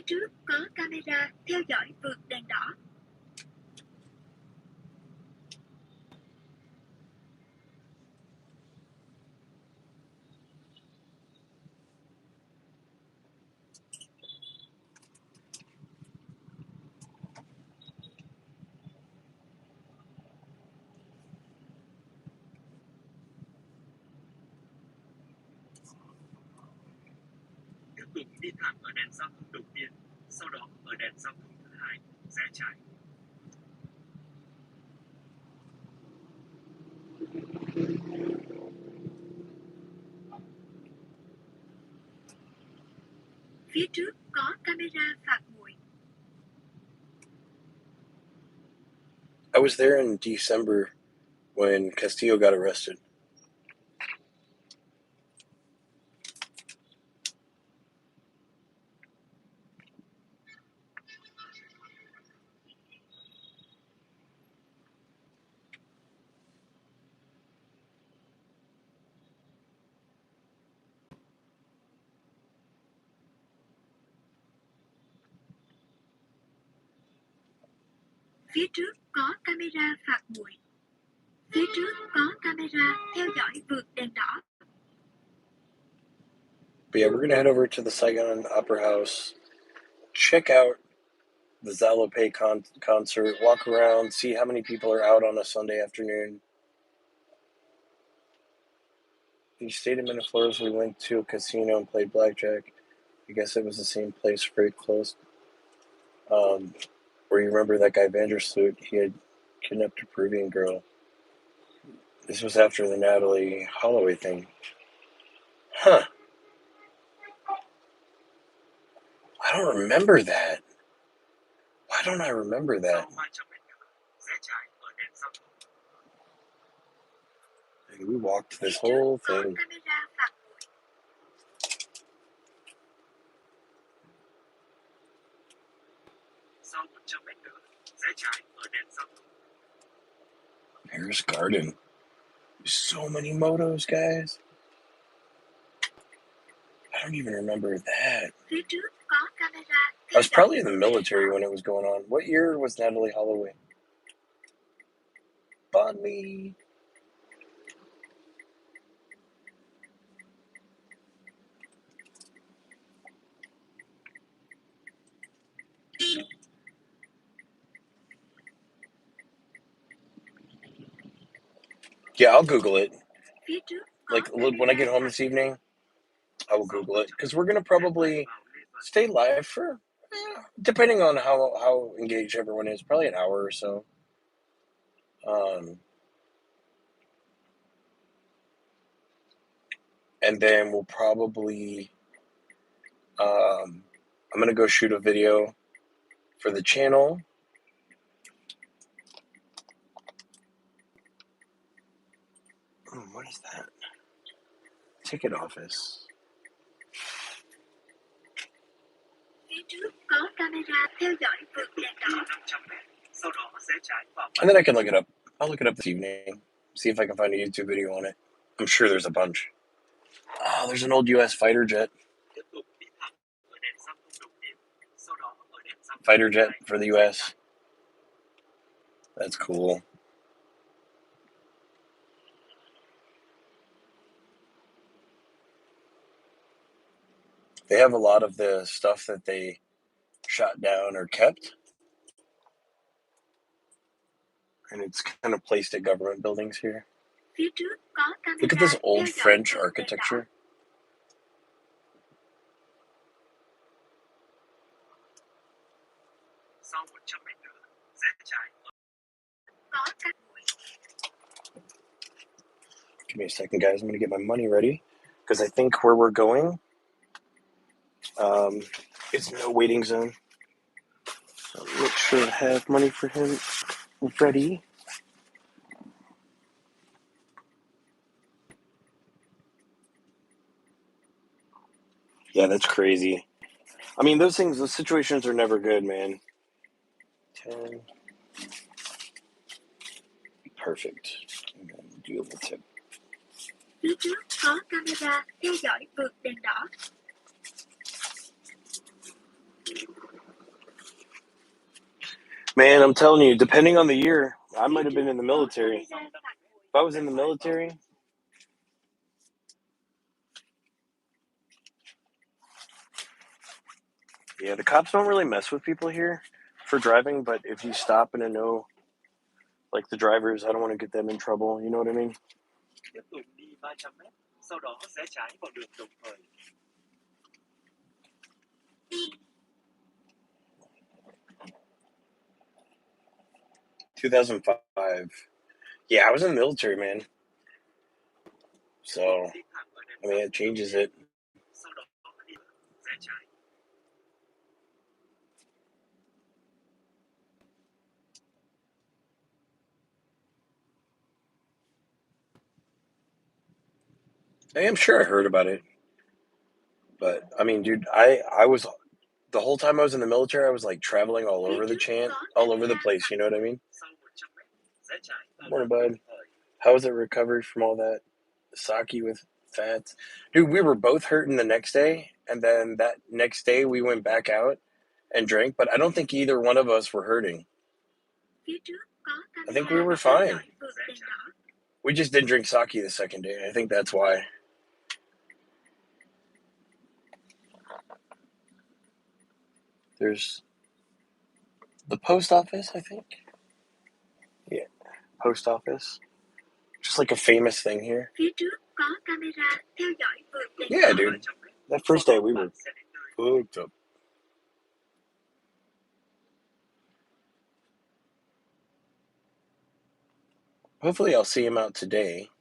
Phía trước có camera theo dõi vượt đèn đỏ. Tiếp tục đi thẳng ở đèn giao thông đầu tiên, sau đó ở đèn giao thông thứ hai, rẽ trái. Phía trước có camera phạt nguội. I was there in December when Castillo got arrested. Phía trước có camera phạt nguội. Phía trước có camera theo dõi vượt đèn đỏ. But yeah, we're gonna head over to the Saigon Opera House, check out the Zalope concert, walk around, see how many people are out on a Sunday afternoon. We stayed in Miraflores. We went to a casino and played blackjack. I guess it was the same place, very close. Where you remember that guy Vandersloot, he had kidnapped a Peruvian girl. This was after the Natalie Holloway thing. Huh. I don't remember that. Why don't I remember that? Sau 300 mét nữa, rẽ trái ở đèn giao thông. And we walked this Phía trước whole có thing. camera phạt nguội. Sau 100 mét nữa, rẽ trái ở đèn giao thông. Paris Garden. There's so many motos, guys. I don't even remember that. Phía trước có camera I was probably in the military when it was going on. What year was Natalie Holloway? Bond me. Yeah, I'll Google it. Phía trước có Like when I get home this evening, I will Google it because we're gonna probably stay live for, depending on how engaged everyone is, probably an hour or so. And then we'll probably, I'm gonna go shoot a video for the channel. What is that? Ticket office. Phía trước có camera theo dõi vượt đèn đỏ. 500 mét, sau đó rẽ trái vào. And then I can look it up. I'll look it up this evening. See if I can find a YouTube video on it. I'm sure there's a bunch. Oh, there's an old U.S. fighter jet. Tiếp tục đi thẳng ở đèn giao thông đầu tiên, sau đó ở đèn giao thông Fighter thứ jet hai, for the rẽ U.S. trái. That's cool. They have a lot of the stuff that they shot down or kept. And it's kind of placed at government buildings here. Phía trước có camera Look at this old theo dõi French vượt đèn đỏ. architecture. Sau 100 mét nữa, rẽ trái. Có các nguội. Give me a second, guys. I'm going to get my money ready because I think where we're going, it's no waiting zone. So make sure to have money for him ready. Yeah, that's crazy. I mean, those situations are never good, man. 10. Perfect. I'm going to do a little tip. Phía trước có camera theo dõi vượt đèn đỏ. Man, I'm telling you, depending on the year, I might have been in the military. If I was in the military, yeah, the cops don't really mess with people here for driving, but if you stop in a no, like the drivers, I don't want to get them in trouble. You know what I mean? Tiếp tục đi 300 mét, sau đó rẽ trái vào đường đồng thời. 2005. Yeah, I was in the military, man. So, I mean, it changes it. Sau đó đi rẽ trái. I am sure I heard about it. But, I mean, dude, I was, the whole time I was in the military, I was like traveling all over the place. You know what I mean? Sau 100 mét, rẽ trái vào Morning, đường bud. đồng thời. How was it recovery from all that sake with fats? Dude, we were both hurting the next day. And then that next day we went back out and drank. But I don't think either one of us were hurting. I think we were fine. We just didn't drink sake the second day. I think that's why. There's the post office, I think. Yeah, post office. Just like a famous thing here. Yeah, dude. That first day we were hooked up. Hopefully I'll see him out today.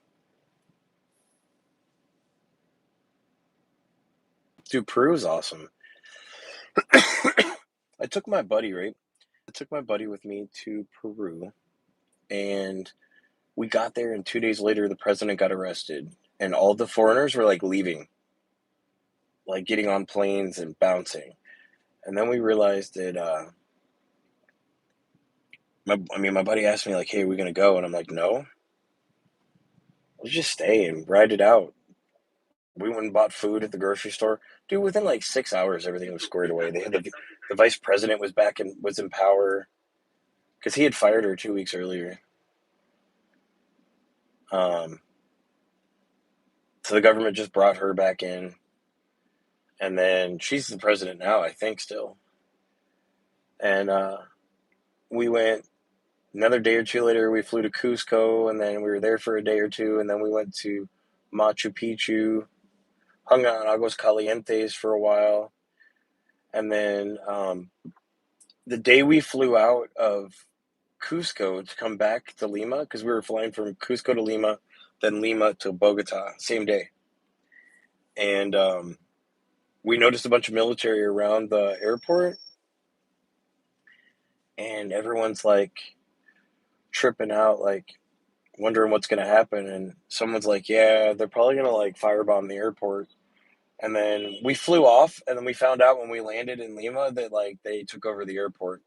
Dude, Peru is awesome. I took my buddy, right? I took my buddy with me to Peru, and we got there, and 2 days later, the president got arrested, and all the foreigners were like leaving, like getting on planes and bouncing. And then we realized that, my buddy asked me, like, hey, are we going to go? And I'm like, no, let's just stay and ride it out. We went and bought food at the grocery store. Dude, within like 6 hours, everything was squared away. They had the vice president was in power because he had fired her 2 weeks earlier. So the government just brought her back in, and then she's the president now, I think, still. And we went another day or two later. We flew to Cusco, and then we were there for a day or two, and then we went to Machu Picchu, hung out in Aguas Calientes for a while, and then the day we flew out of Cusco to come back to Lima, because we were flying from Cusco to Lima, then Lima to Bogota, same day. And we noticed a bunch of military around the airport, and everyone's like tripping out, like wondering what's going to happen. And someone's like, yeah, they're probably going to like firebomb the airport. And then we flew off, and then we found out when we landed in Lima that like they took over the airport.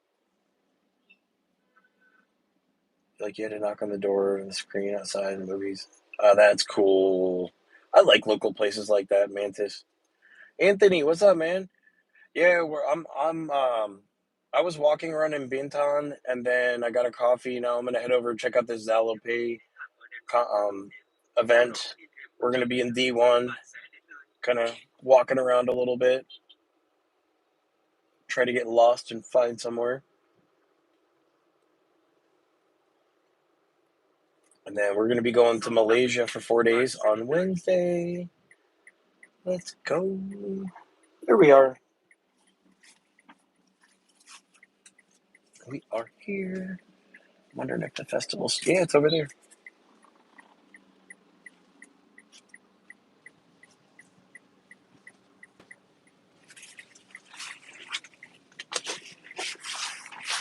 Like you had to knock on the door and the screen outside in movies. That's cool. I like local places like that, Mantis. Anthony, what's up, man? Yeah, I was walking around in Bintan, and then I got a coffee. Now I'm gonna head over and check out this Zalope event. We're gonna be in D1, kind of walking around a little bit, try to get lost and find somewhere. And then we're gonna be going to Malaysia for 4 days on Wednesday. Let's go. There we are. We are here. I'm wondering if the festival's... Yeah, it's over there.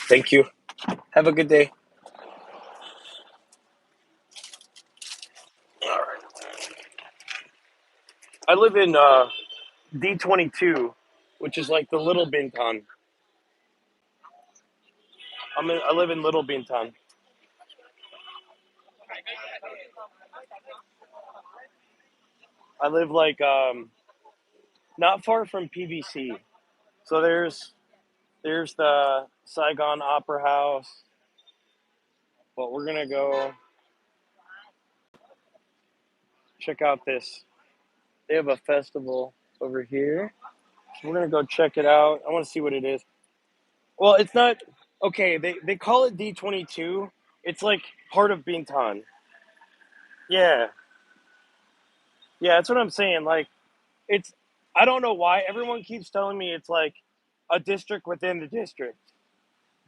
Thank you. Have a good day. All right. I live in D22, which is like the Little Bintan. I live in Little Bintan. I live like not far from PVC. So there's There's the Saigon Opera House. But we're gonna go check out this. They have a festival over here. So we're gonna go check it out. I want to see what it is. Well, it's not okay. They call it D22. It's like part of Bintan. Yeah, yeah. That's what I'm saying. Like it's. I don't know why everyone keeps telling me it's like a district within the district,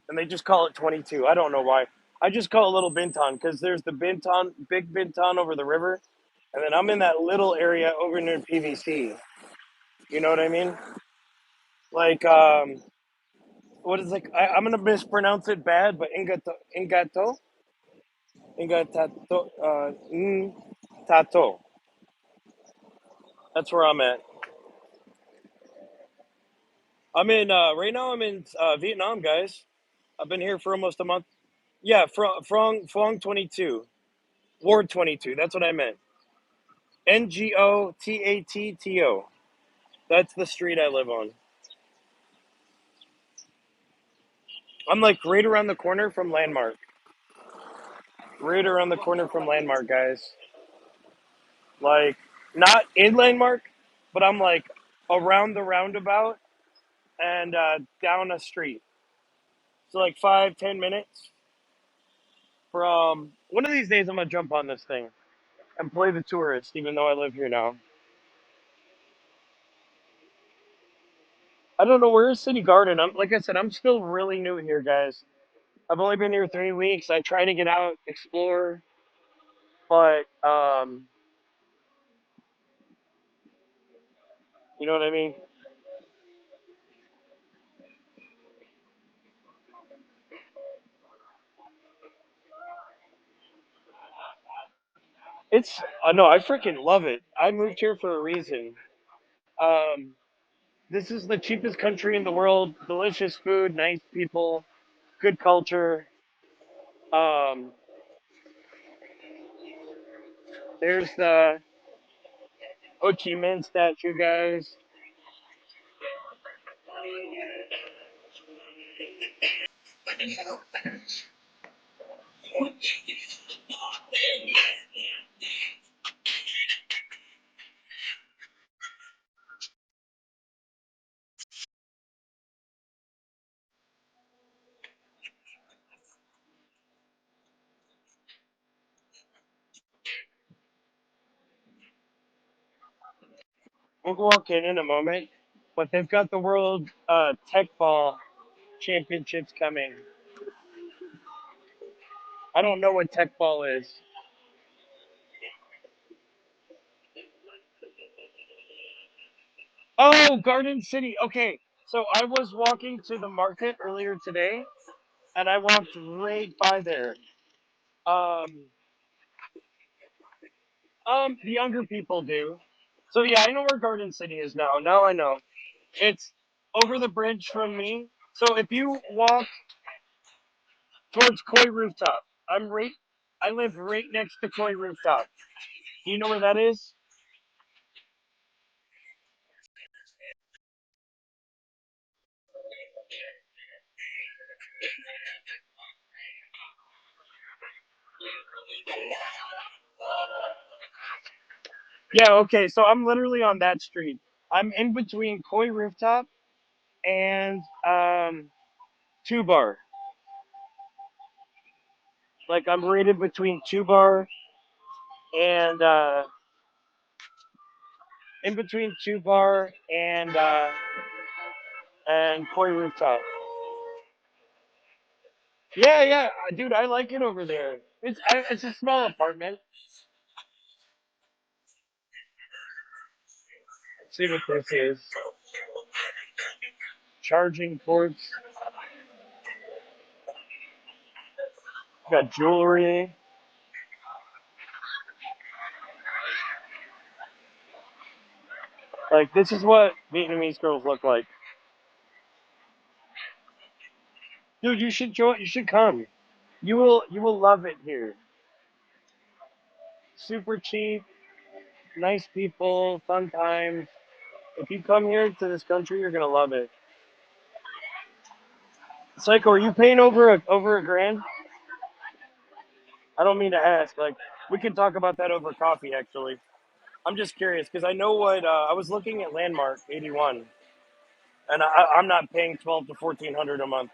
and they just call it 22. I don't know why. I just call it Little Bintan because there's the Bintan, big Bintan over the river, and then I'm in that little area over near PVC. You know what I mean? Like, what is like? I'm gonna mispronounce it bad, but Ingatato, Tato. That's where I'm at. I'm in right now. I'm in Vietnam, guys. I've been here for almost a month. Yeah, Phuong 22, Ward 22. That's what I meant. Ngotatto. That's the street I live on. I'm like right around the corner from Landmark. Right around the corner from Landmark, guys. Like not in Landmark, but I'm like around the roundabout and down a street. So like 5-10 minutes from. One of these days, I'm gonna jump on this thing and play the tourist, even though I live here now. I don't know where is City Garden. I'm like I said, I'm still really new here, guys. I've only been here 3 weeks. I try to get out, explore, but you know what I mean. It's no, I freaking love it. I moved here for a reason. Um, this is the cheapest country in the world. Delicious food, nice people, good culture. Um, there's the Ho Chi Minh statue, guys. We'll walk in a moment, but they've got the World Tech Ball Championships coming. I don't know what Tech Ball is. Oh, Garden City. Okay, so I was walking to the market earlier today, and I walked right by there. Um, the younger people do. So yeah, I know where Garden City is now. Now I know. It's over the bridge from me. So if you walk towards Koi Rooftop, I'm right. I live right next to Koi Rooftop. Do you know where that is? Yeah. Okay. So I'm literally on that street. I'm in between Koi Rooftop and Two Bar. Like I'm right in between Two Bar and in between Two Bar and Koi Rooftop. Yeah, yeah, dude, I like it over there. It's a small apartment. Let's see what this is. Charging ports. Got jewelry. Like this is what Vietnamese girls look like. Dude, you should join. You should come. You will love it here. Super cheap, nice people, fun times. If you come here to this country, you're gonna love it. Psycho, are you paying over a grand? I don't mean to ask. Like, we can talk about that over coffee. Actually, I'm just curious because I know what I was looking at Landmark 81, and I'm not paying 12 to 1400 a month.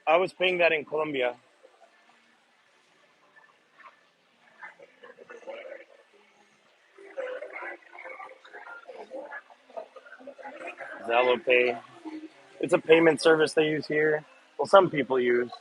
I was paying that in Colombia. Zallo Pay. It's a payment service they use here. Well, some people use.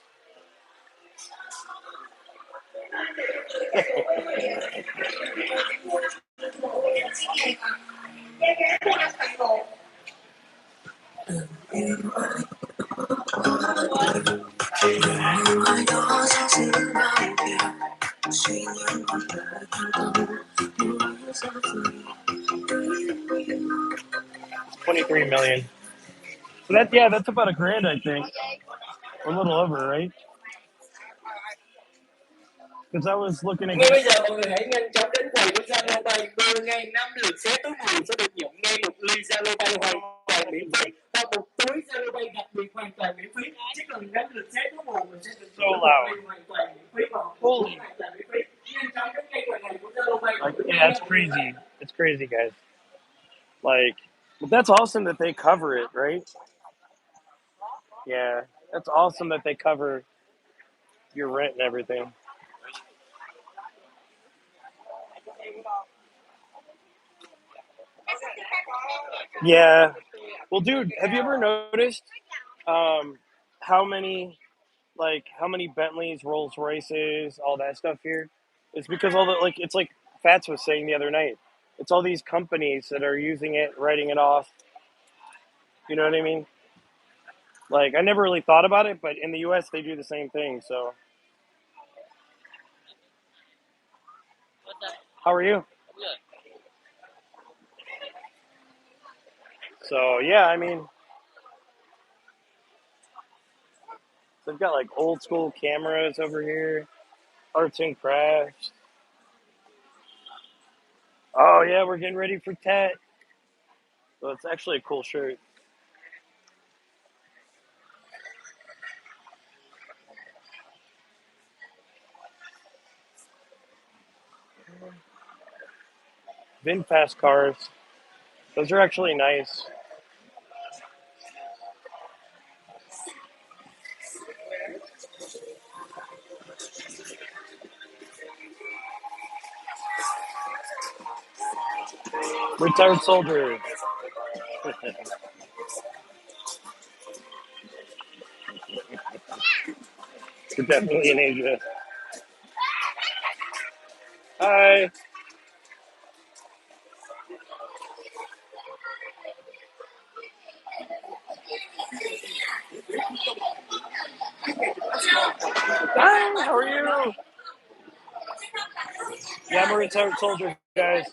It's 23 million. So that's about a grand, I think, or a little over, right? Because I was looking at. Ngay bây giờ mọi người hãy nhanh chóng đến quầy của Zalo Pay 10 ngày 5 lượt xé túi mùi sẽ được nhận ngay một ly Zalo Pay hoàn toàn miễn phí và một túi Zalo Pay đặc biệt hoàn toàn miễn phí. Chỉ cần 5 lượt xé túi mùi mình sẽ được So loud. hoàn toàn miễn phí và Holy. hoàn toàn miễn phí. Nhanh chóng đến ngay quầy này của Zalo Pay. Yeah, it's crazy. It's crazy, guys. Like, but that's awesome that they cover it, right? Yeah, that's awesome that they cover your rent and everything. Yeah. Well, dude, have you ever noticed um, how many how many Bentleys, Rolls Royces, all that stuff here? It's because all the it's like Fats was saying the other night. It's all these companies that are using it, writing it off. You know what I mean? Like, I never really thought about it, but in the U.S. they do the same thing. So, how are you? So yeah, I mean, they've got like old school cameras over here, arts and crafts. Oh yeah, we're getting ready for Tet. So it's actually a cool shirt. VinFast cars. Those are actually nice. Retired soldier. You're definitely in Asia. Hi. Hi, how are you? Yeah, I'm a retired soldier, guys.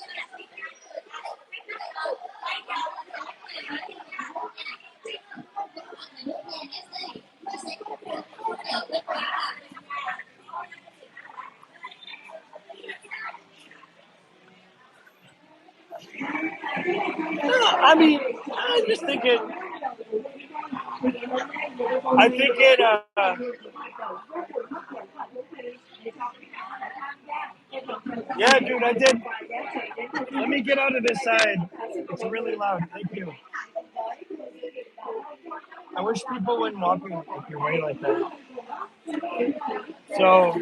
I mean, I just think it. I think it. Yeah, dude, I did. Let me get out of this side. It's really loud. Thank you. I wish people wouldn't walk your way like that. So,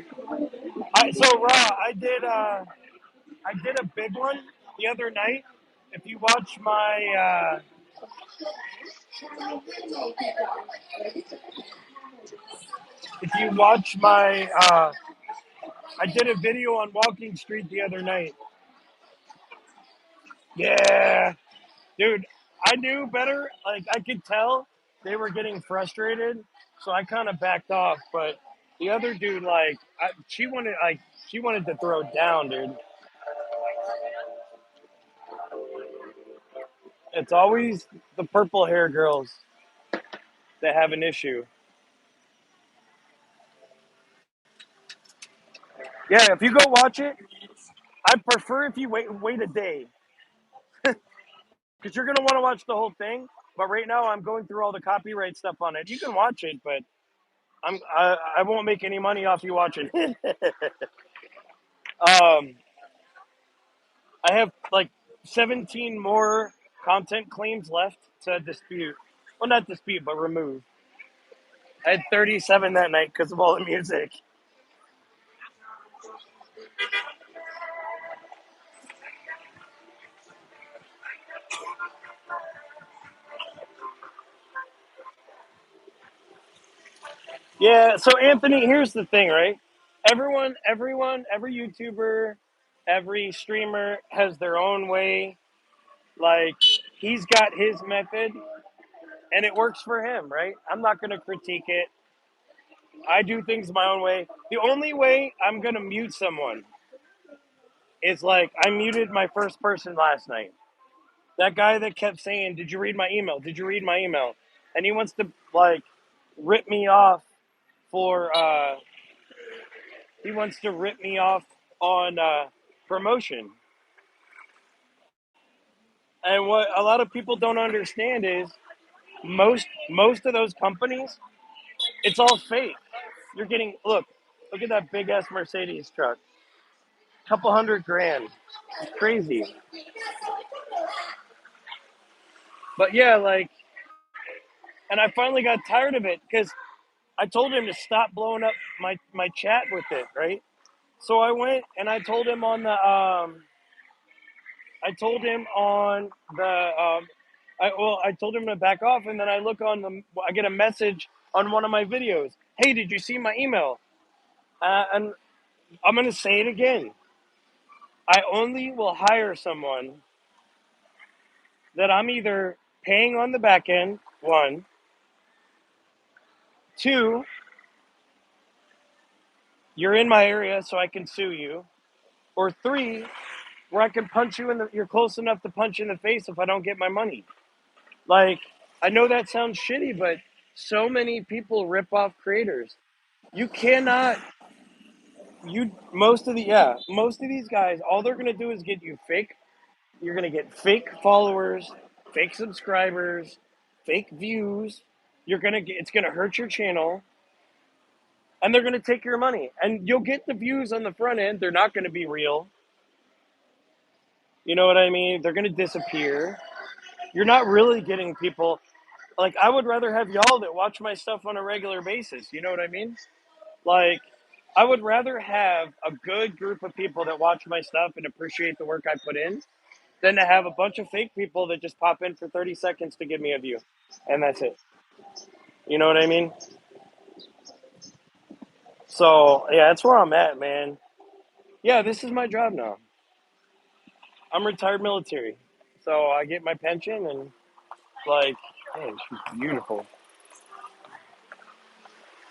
Ra, I did a big one the other night. If you watch my if you watch my I did a video on Walking Street the other night. Yeah, dude, I knew better. Like, I could tell they were getting frustrated, so I kind of backed off. But the other dude, she wanted to throw down, dude. It's always the purple hair girls that have an issue. Yeah, if you go watch it, I prefer if you wait a day because you're gonna want to watch the whole thing. But right now, I'm going through all the copyright stuff on it. You can watch it, but I won't make any money off you watching it. I have like 17 more content claims left to dispute. Well, not dispute, but remove. I had 37 that night because of all the music. Yeah, so Anthony, here's the thing, right? Every YouTuber, every streamer has their own way. Like, he's got his method and it works for him, right? I'm not going to critique it. I do things my own way. The only way I'm going to mute someone is like I muted my first person last night. That guy that kept saying, "Did you read my email? Did you read my email?" And he wants to like rip me off for he wants to rip me off on promotion. And what a lot of people don't understand is most of those companies, it's all fake. You're getting look at that big ass Mercedes truck, couple $100,000, it's crazy. But yeah, like, and I finally got tired of it because I told him to stop blowing up my chat with it, right? So I went and I told him on the I told him to back off, and then I get a message on one of my videos. Hey, did you see my email? And I'm gonna say it again. I only will hire someone that I'm either paying on the back end. One, two, you're in my area, so I can sue you. Or three, where I can punch you you're close enough to punch you in the face if I don't get my money. Like, I know that sounds shitty, but so many people rip off creators. You cannot, most of these guys, all they're going to do is get you you're going to get fake followers, fake subscribers, fake views. It's going to hurt your channel and they're going to take your money. And you'll get the views on the front end. They're not going to be real. You know what I mean? They're going to disappear. You're not really getting people. Like, I would rather have y'all that watch my stuff on a regular basis. You know what I mean? Like, I would rather have a good group of people that watch my stuff and appreciate the work I put in than to have a bunch of fake people that just pop in for 30 seconds to give me a view. And that's it. You know what I mean? So, yeah, that's where I'm at, man. Yeah, this is my job now. I'm retired military. So I get my pension and, like, man, she's beautiful.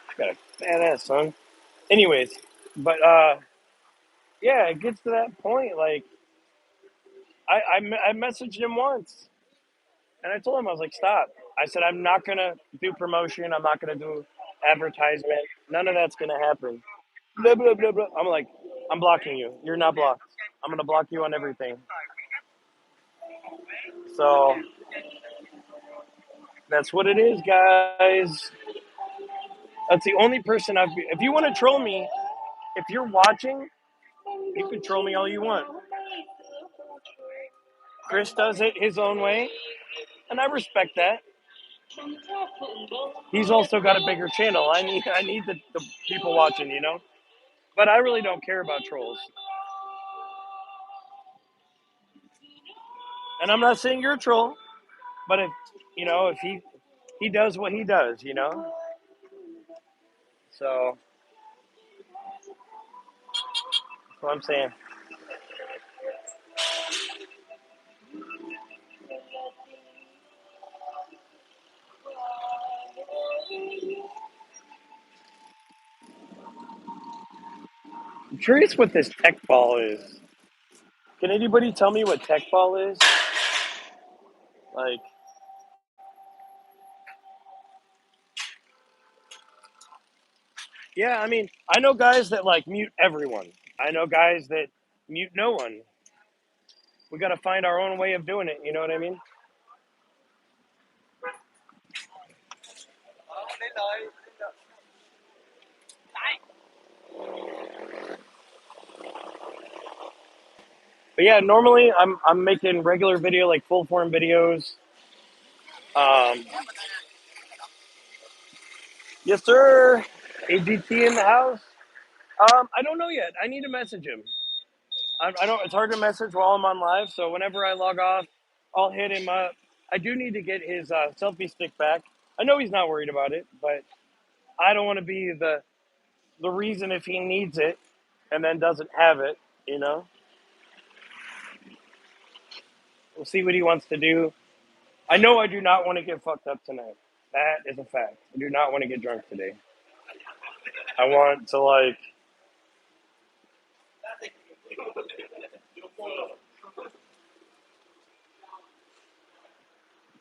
She's got a badass son. Anyways, but yeah, it gets to that point. Like, I messaged him once, and I told him, I was like, stop. I said, I'm not gonna do promotion. I'm not gonna do advertisement. None of that's gonna happen. Blah blah blah blah. I'm like, I'm blocking you. You're not blocked. I'm gonna block you on everything. So that's what it is, guys. That's the only person I've. If you want to troll me, if you're watching, you can troll me all you want. Chris does it his own way, and I respect that. He's also got a bigger channel. I need the people watching, you know. But I really don't care about trolls. And I'm not saying you're a troll, but if he does what he does, you know. So that's what I'm saying. I'm curious what this tech ball is. Can anybody tell me what tech ball is? Like, yeah, I mean, I know guys that like mute everyone. I know guys that mute no one. We got to find our own way of doing it. You know what I mean? But yeah, normally I'm making regular video, like full form videos. Um, yes, sir. AGT in the house. I don't know yet. I need to message him. I don't. It's hard to message while I'm on live. So whenever I log off, I'll hit him up. I do need to get his selfie stick back. I know he's not worried about it, but I don't want to be the reason if he needs it and then doesn't have it. You know. We'll see what he wants to do. I know I do not want to get fucked up tonight. That is a fact. I do not want to get drunk today. I want to like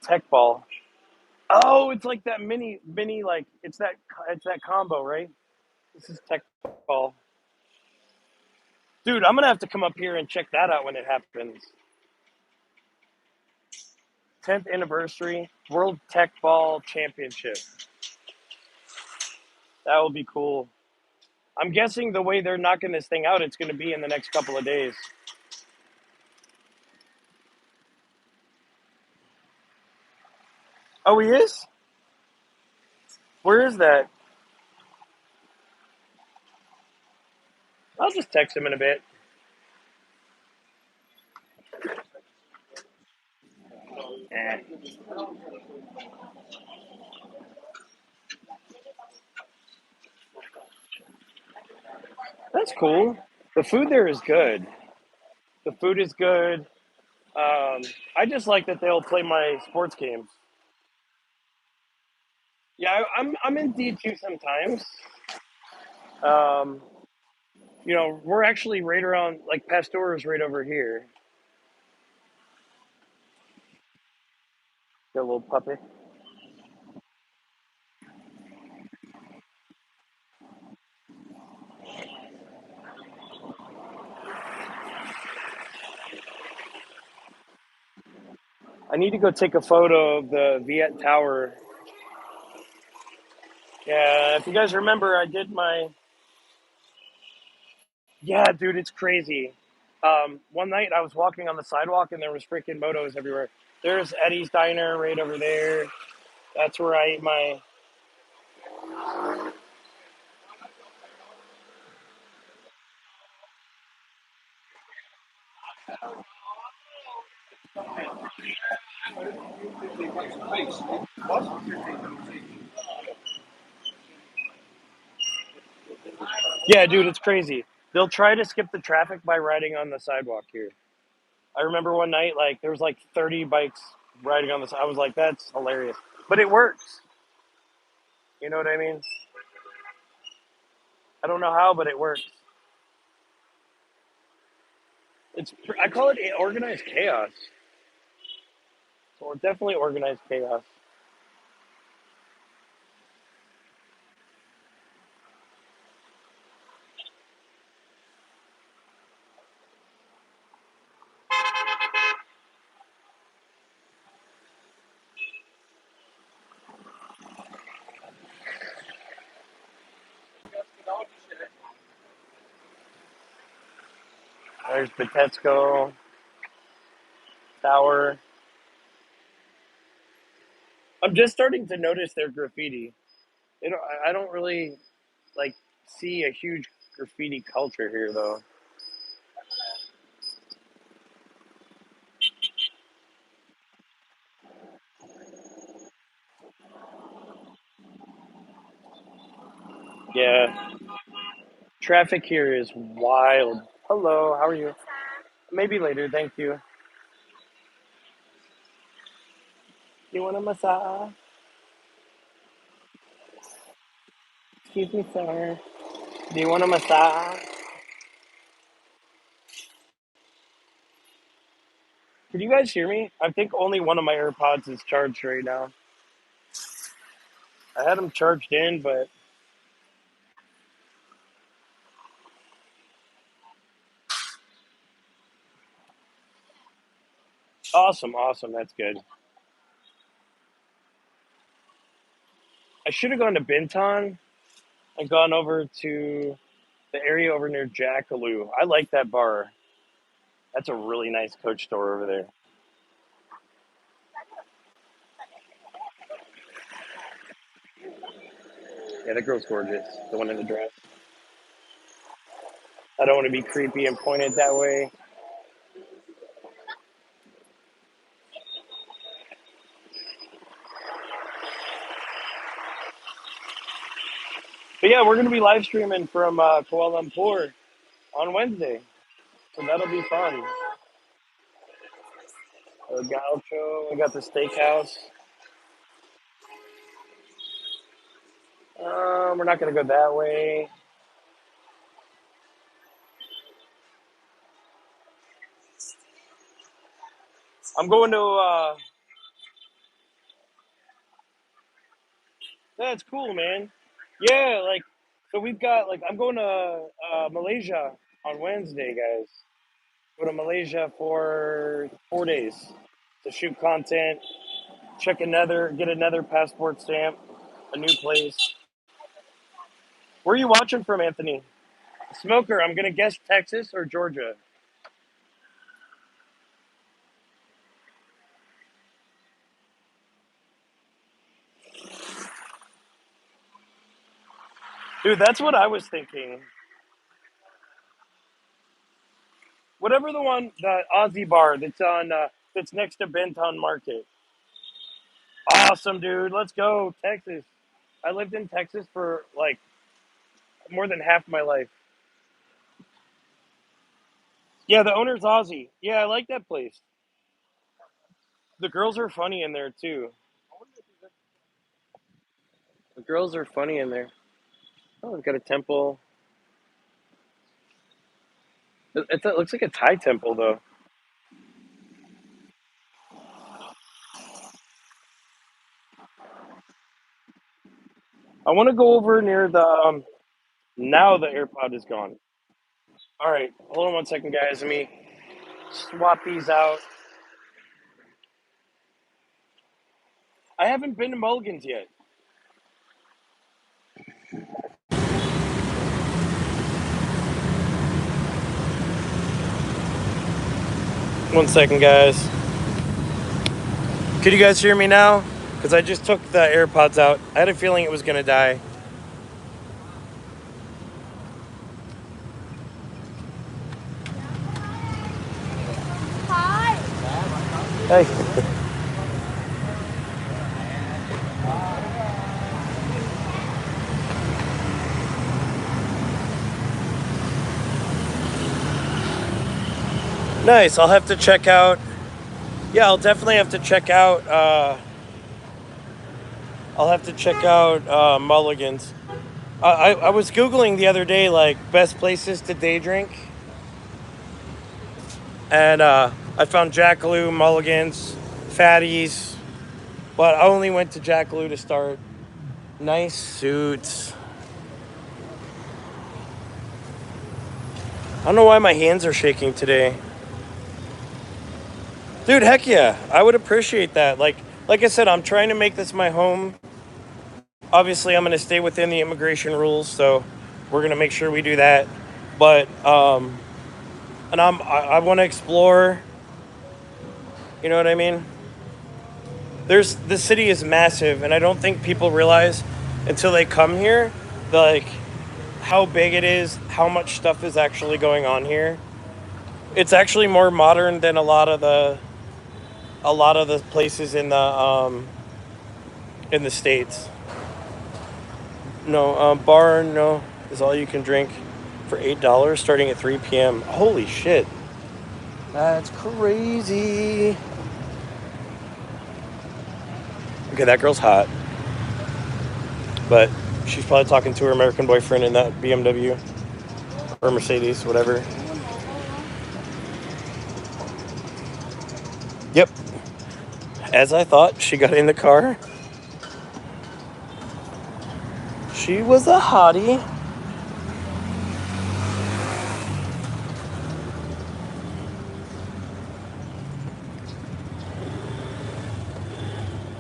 tech ball. Oh, it's like that mini like it's that combo, right? This is tech ball. Dude, I'm gonna have to come up here and check that out when it happens. 10th anniversary World Tech Ball Championship. That will be cool. I'm guessing the way they're knocking this thing out, it's going to be in the next couple of days. Oh, he is? Where is that? I'll just text him in a bit. Eh, that's cool. The food there is good. The food is good. I just like that they'll play my sports games. Yeah, I'm in D2 sometimes. Um, we're actually right around like Pastora's right over here. The little puppy. I need to go take a photo of the Viet Tower. Yeah, if you guys remember, I did my. Yeah, dude, it's crazy. One night I was walking on the sidewalk and there was freaking motos everywhere. There's Eddie's Diner right over there. That's where I ate my. Yeah, dude, it's crazy. They'll try to skip the traffic by riding on the sidewalk here. I remember one night, like, there was like 30 bikes riding on the side. I was like, that's hilarious. But it works. You know what I mean? I don't know how, but it works. I call it organized chaos. So definitely organized chaos. There's Petesco Tower. I'm just starting to notice their graffiti. I don't really like see a huge graffiti culture here, though. Yeah, traffic here is wild. Hello, how are you? Maybe later, thank you. You want a massage? Excuse me, sir. Do you want a massage? Can you guys hear me? I think only one of my AirPods is charged right now. I had them charged in, but awesome, awesome. That's good. I should have gone to Bintan and gone over to the area over near Jackaloo. I like that bar. That's a really nice Coach store over there. Yeah, that girl's gorgeous. The one in the dress. I don't want to be creepy and point it that way. But yeah, we're going to be live streaming from Kuala Lumpur on Wednesday. So that'll be fun. Gaucho, I got the steakhouse. We're not going to go that way. I'm going to, that's cool, man. Yeah, like, so we've got, like, I'm going to Malaysia on Wednesday, guys. Go to Malaysia for 4 days to shoot content, get another passport stamp, a new place. Where are you watching from, Anthony? Smoker, I'm going to guess Texas or Georgia. Dude, that's what I was thinking. Whatever the one, the Aussie bar that's next to Benton Market. Awesome, dude. Let's go, Texas. I lived in Texas for like more than half my life. Yeah, the owner's Aussie. Yeah, I like that place. The girls are funny in there too. The girls are funny in there. Oh, we've got a temple. It looks like a Thai temple though. I want to go over near the. Now the AirPod is gone. All right, hold on 1 second, guys. Let me swap these out. I haven't been to Mulligan's yet. One second, guys. Could you guys hear me now? Because I just took the AirPods out. I had a feeling it was going to die. Hey. Nice. I'll have to check out. Yeah, I'll definitely have to check out. I'll have to check out Mulligan's. I was Googling the other day, like, best places to day drink. And I found Jackaloo, Mulligan's, Fatty's. But I only went to Jackaloo to start. Nice suits. I don't know why my hands are shaking today. Dude, heck yeah. I would appreciate that. Like I said, I'm trying to make this my home. Obviously, I'm going to stay within the immigration rules, so we're going to make sure we do that. But and I want to explore. You know what I mean? The city is massive, and I don't think people realize until they come here, like, how big it is, how much stuff is actually going on here. It's actually more modern than a lot of the places in the States. No, bar, no, is all you can drink for $8 starting at 3 p.m. Holy shit. That's crazy. Okay, that girl's hot. But she's probably talking to her American boyfriend in that BMW or Mercedes, whatever. Yep. As I thought, she got in the car. She was a hottie.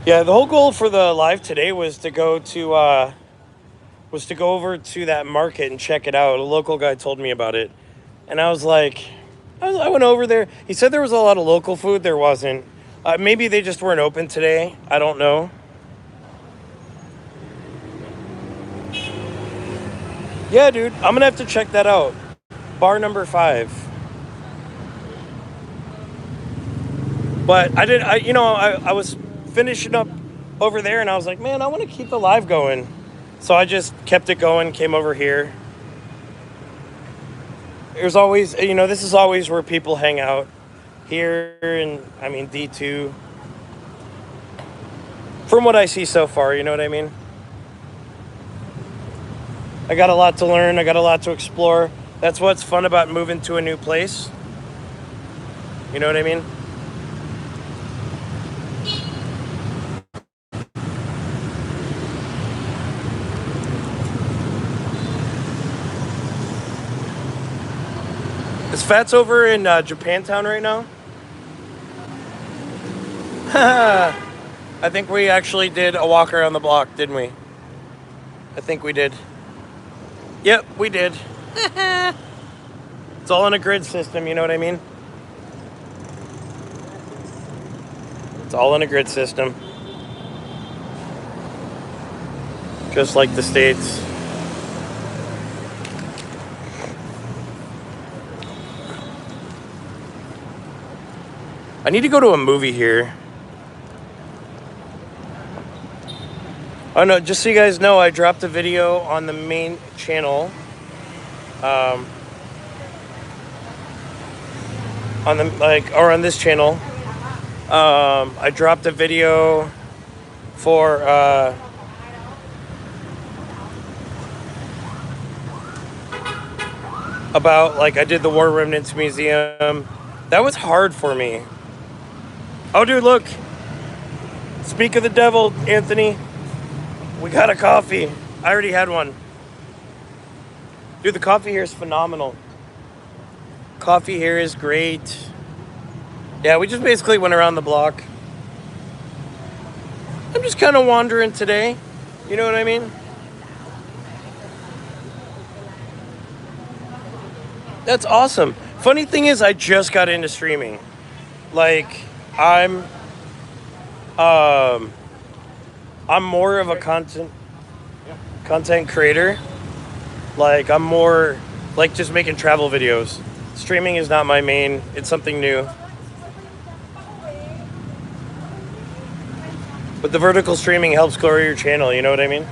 Yeah, the whole goal for the live today was to go over to that market and check it out. A local guy told me about it, and I was like, I went over there. He said there was a lot of local food. There wasn't. Maybe they just weren't open today. I don't know. Yeah, dude, I'm gonna have to check that out. Bar number 5. But I was finishing up over there, and I was like, man, I want to keep the live going. So I just kept it going, came over here. There's always, this is always where people hang out. Here and, D2. From what I see so far, you know what I mean? I got a lot to learn. I got a lot to explore. That's what's fun about moving to a new place. You know what I mean? Is Fats over in Japantown right now? I think we actually did a walk around the block, didn't we? I think we did. Yep, we did. It's all in a grid system, you know what I mean? It's all in a grid system. Just like the States. I need to go to a movie here. Oh no, just so you guys know, I dropped a video on the main channel. On this channel. I dropped a video for about, like, I did the War Remnants Museum. That was hard for me. Oh, dude, look. Speak of the devil, Anthony. We got a coffee. I already had one. Dude, the coffee here is phenomenal. Coffee here is great. Yeah, we just basically went around the block. I'm just kind of wandering today. You know what I mean? That's awesome. Funny thing is, I just got into streaming. Like, I'm more of a content creator. Like, I'm more like just making travel videos. Streaming is not my main. It's something new. But the vertical streaming helps grow your channel, you know what I mean?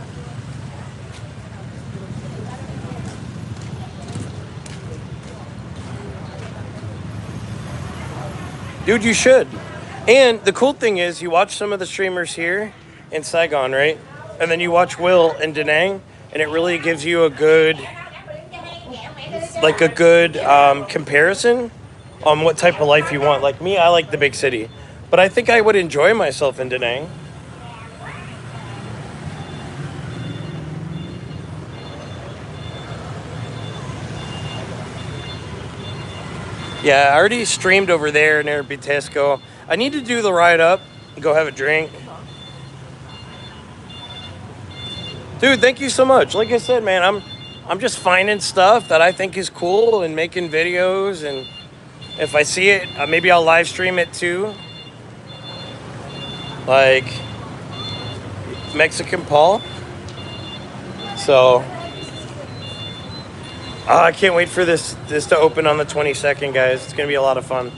Dude, you should. And the cool thing is, you watch some of the streamers here in Saigon, right? And then you watch Will in Da Nang, and it really gives you a good comparison on what type of life you want. Like me, I like the big city, but I think I would enjoy myself in Da Nang. Yeah, I already streamed over there near Bitesco. I need to do the ride up and go have a drink. Dude, thank you so much. Like I said, man, I'm just finding stuff that I think is cool and making videos, and if I see it, maybe I'll live stream it too. Like Mexican Paul. So I can't wait for this to open on the 22nd, guys. It's gonna be a lot of fun.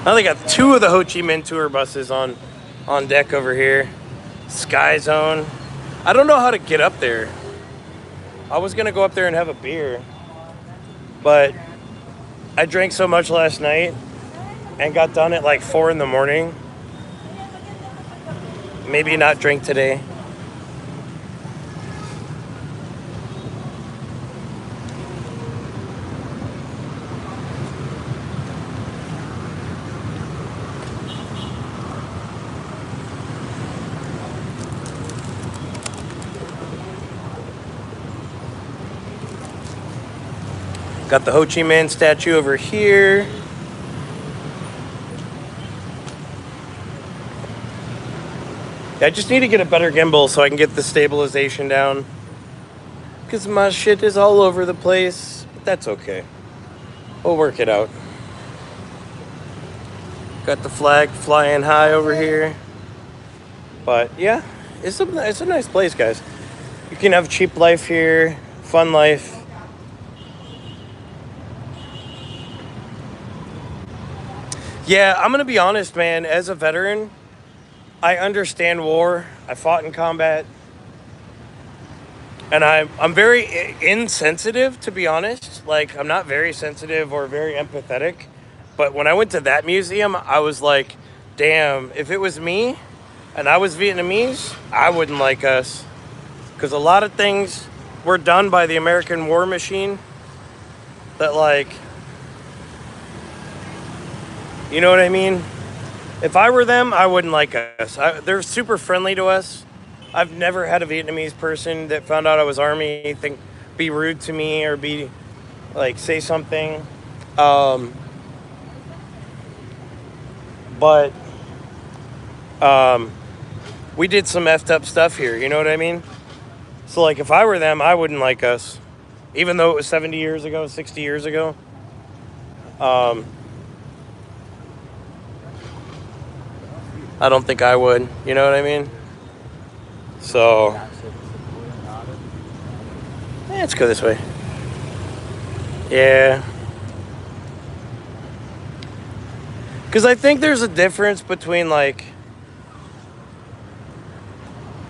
Now they got 2 of the Ho Chi Minh tour buses on deck over here. Sky Zone. I don't know how to get up there. I was gonna go up there and have a beer, but I drank so much last night and got done at like 4 in the morning. Maybe not drink today. Got the Ho Chi Minh statue over here. I just need to get a better gimbal so I can get the stabilization down. Because my shit is all over the place. But that's okay. We'll work it out. Got the flag flying high over here. But yeah, it's a nice place, guys. You can have cheap life here, fun life. Yeah, I'm gonna be honest, man. As a veteran, I understand war. I fought in combat. And I'm very insensitive, to be honest. Like, I'm not very sensitive or very empathetic. But when I went to that museum, I was like, damn, if it was me and I was Vietnamese, I wouldn't like us. Because a lot of things were done by the American war machine that, like, you know what I mean? If I were them, I wouldn't like us. They're super friendly to us. I've never had a Vietnamese person that found out I was Army be rude to me or be like say something. But we did some effed up stuff here. You know what I mean? So like, if I were them, I wouldn't like us, even though it was 70 years ago, 60 years ago. I don't think I would. You know what I mean? So, let's go this way. Yeah. Because I think there's a difference between, like,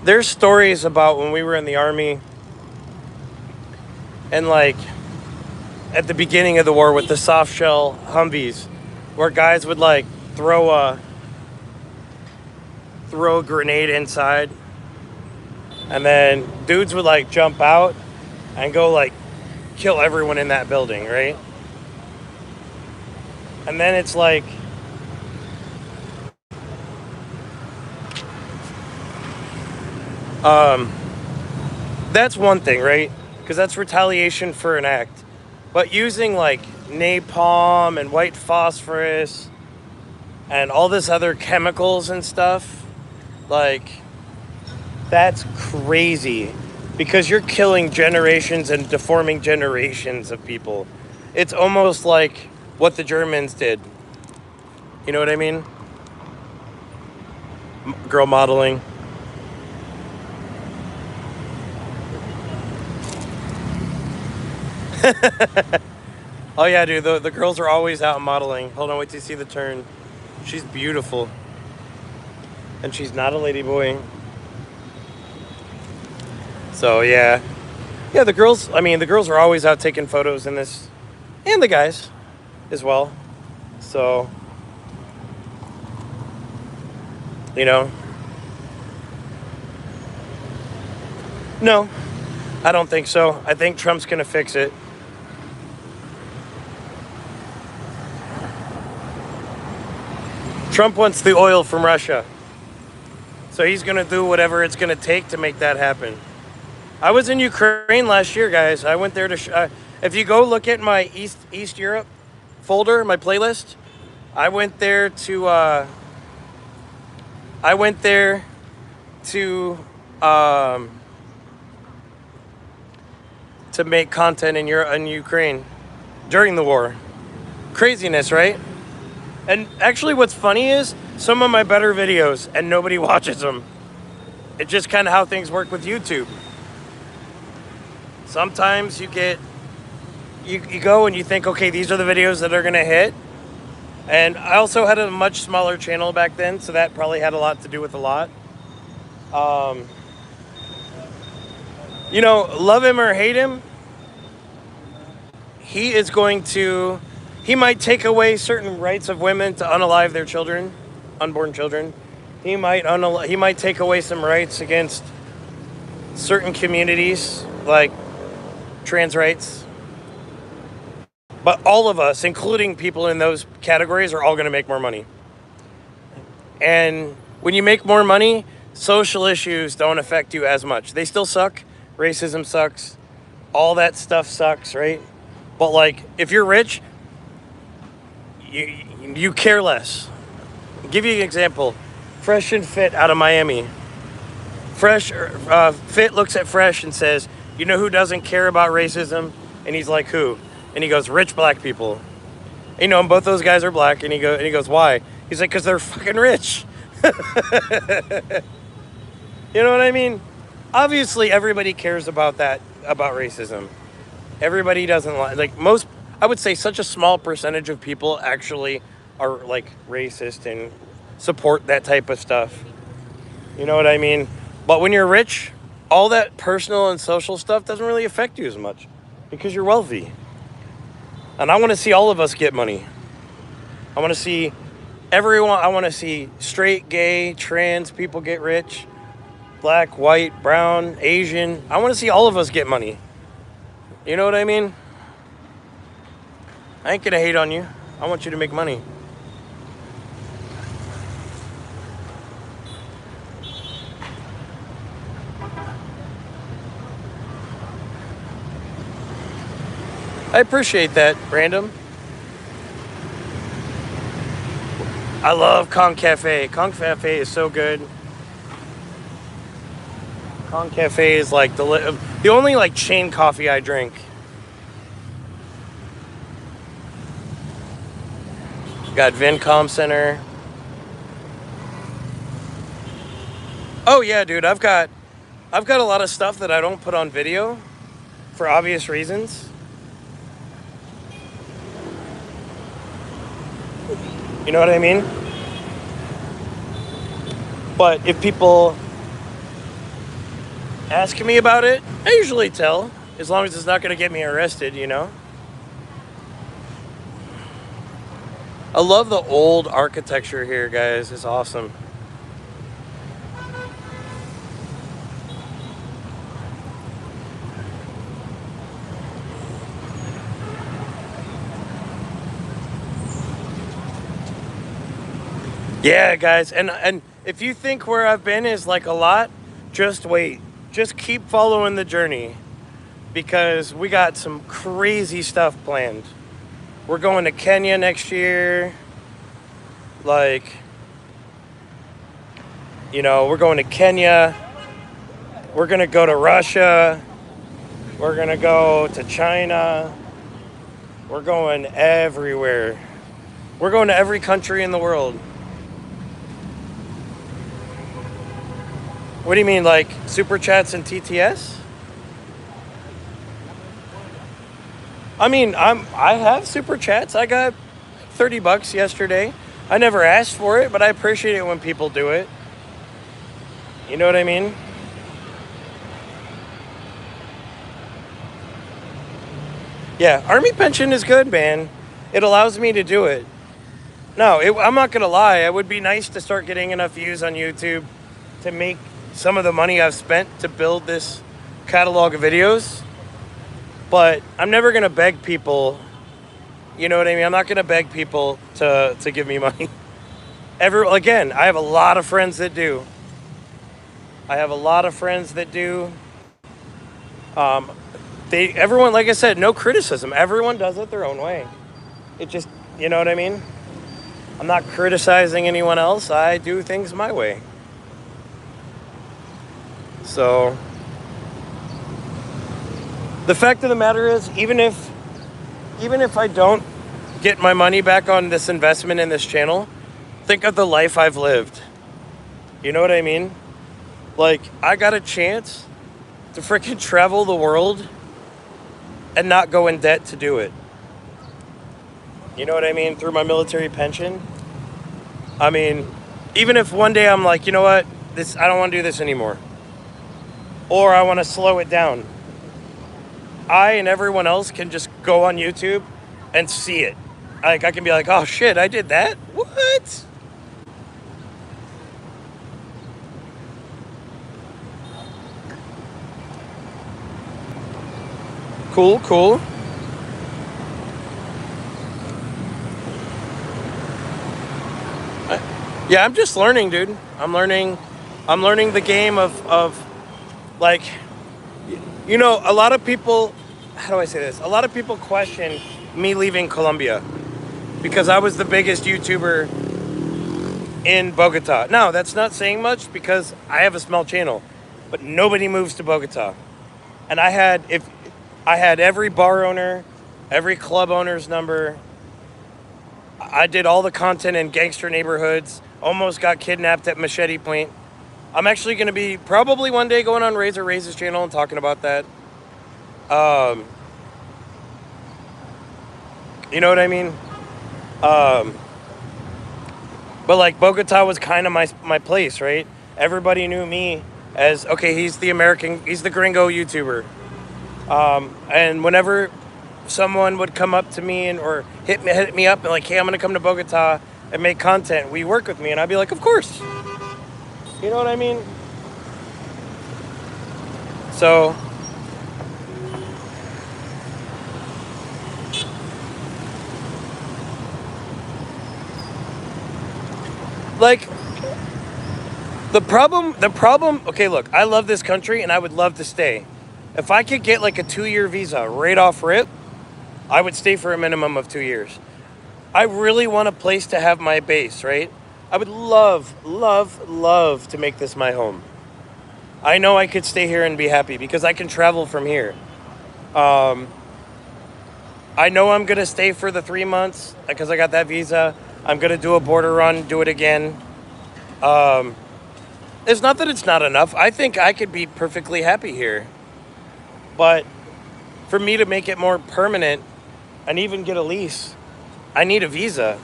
there's stories about when we were in the Army and, like, at the beginning of the war with the soft shell Humvees, where guys would, like, throw a grenade inside, and then dudes would, like, jump out and go, like, kill everyone in that building, right? And then it's like, that's one thing, right? Because that's retaliation for an act. But using, like, napalm and white phosphorus and all this other chemicals and stuff, like, that's crazy. Because you're killing generations and deforming generations of people. It's almost like what the Germans did. You know what I mean? Girl modeling. Oh yeah, dude, the girls are always out modeling. Hold on, wait till you see the turn. She's beautiful. And she's not a ladyboy. So yeah. Yeah, the girls are always out taking photos in this. And the guys as well. So, you know. No, I don't think so. I think Trump's gonna fix it. Trump wants the oil from Russia. So he's going to do whatever it's going to take to make that happen. I was in Ukraine last year, guys. I went there to... if you go look at my East Europe folder, my playlist, I went there to... to make content in Ukraine during the war. Craziness, right? And actually what's funny is some of my better videos and nobody watches them. It's just kind of how things work with YouTube. Sometimes you go and you think, okay, these are the videos that are going to hit. And I also had a much smaller channel back then, so that probably had a lot to do with a lot. You know, love him or hate him, he might take away certain rights of women to unalive their children, unborn children. He might take away some rights against certain communities, like trans rights. But all of us, including people in those categories, are all going to make more money. And when you make more money, social issues don't affect you as much. They still suck. Racism sucks. All that stuff sucks, right? But like, if you're rich, you care less. I'll give you an example. Fresh and Fit out of Miami. Fit looks at Fresh and says, "You know who doesn't care about racism?" And he's like, "Who?" And he goes, "Rich black people." And, you know, and both those guys are black. And he goes, "Why?" He's like, "Because they're fucking rich." You know what I mean? Obviously, everybody cares about racism. Everybody doesn't like most. I would say such a small percentage of people actually are like racist and support that type of stuff. You know what I mean? But when you're rich, all that personal and social stuff doesn't really affect you as much because you're wealthy. And I want to see all of us get money. I want to see everyone. I want to see straight, gay, trans people get rich. Black, white, brown, Asian. I want to see all of us get money. You know what I mean? I ain't gonna hate on you. I want you to make money. I appreciate that, Random. I love Kong Cafe. Kong Cafe is so good. Kong Cafe is like the only like chain coffee I drink. Got Vincom Center. Oh yeah, dude, I've got a lot of stuff that I don't put on video for obvious reasons. You know what I mean? But if people ask me about it, I usually tell, as long as it's not going to get me arrested, you know? I love the old architecture here, guys. It's awesome. Yeah, guys, and if you think where I've been is like a lot, just wait. Just keep following the journey because we got some crazy stuff planned. We're going to Kenya next year. Like, you know, we're going to Kenya. We're going to go to Russia. We're going to go to China. We're going everywhere. We're going to every country in the world. What do you mean, like super chats and TTS? I mean, I have super chats. I got $30 yesterday. I never asked for it, but I appreciate it when people do it. You know what I mean? Yeah, Army pension is good, man. It allows me to do it. No, I'm not gonna lie. It would be nice to start getting enough views on YouTube to make some of the money I've spent to build this catalog of videos. But I'm never gonna beg people. You know what I mean? I'm not gonna beg people to give me money. Again, I have a lot of friends that do. Everyone, like I said, no criticism. Everyone does it their own way. It just, you know what I mean? I'm not criticizing anyone else. I do things my way. So, the fact of the matter is, even if I don't get my money back on this investment in this channel, think of the life I've lived. You know what I mean? Like, I got a chance to freaking travel the world and not go in debt to do it. You know what I mean? Through my military pension. I mean, even if one day I'm like, you know what? I don't want to do this anymore. Or I want to slow it down. I and everyone else can just go on YouTube and see it. Like, I can be like, oh shit, I did that? What? Cool. Yeah, I'm just learning, dude. I'm learning the game of like, you know, a lot of people how do I say this? A lot of people question me leaving Colombia because I was the biggest YouTuber in Bogota. Now, that's not saying much because I have a small channel, but nobody moves to Bogota. And I had every bar owner, every club owner's number. I did all the content in gangster neighborhoods. Almost got kidnapped at Machete Point. I'm actually going to be probably one day going on Razor Razor's channel and talking about that. You know what I mean? But like Bogota was kind of my place, right? Everybody knew me as, okay, he's the gringo YouTuber. And whenever someone would come up to me or hit me up and like, hey, I'm gonna come to Bogota and make content, we work with me, and I'd be like, of course. You know what I mean? So like the problem, okay, look, I love this country and I would love to stay. If I could get like a 2-year visa right off rip, I would stay for a minimum of 2 years. I really want a place to have my base, right? I would love to make this my home. I know I could stay here and be happy because I can travel from here. I know I'm going to stay for the 3 months because I got that visa. I'm going to do a border run, do it again. It's not that it's not enough. I think I could be perfectly happy here. But for me to make it more permanent and even get a lease, I need a visa.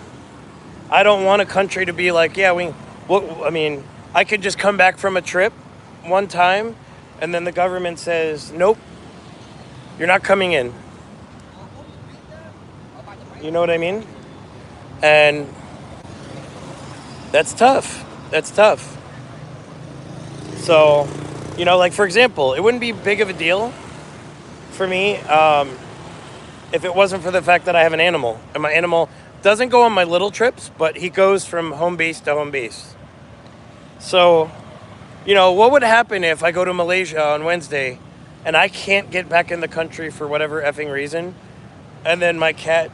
I don't want a country to be like, yeah, I could just come back from a trip one time and then the government says, nope, you're not coming in. You know what I mean? And that's tough. That's tough. So, like for example, it wouldn't be big of a deal for me if it wasn't for the fact that I have an animal. And my animal doesn't go on my little trips, but he goes from home base to home base. So, what would happen if I go to Malaysia on Wednesday and I can't get back in the country for whatever effing reason, and then my cat's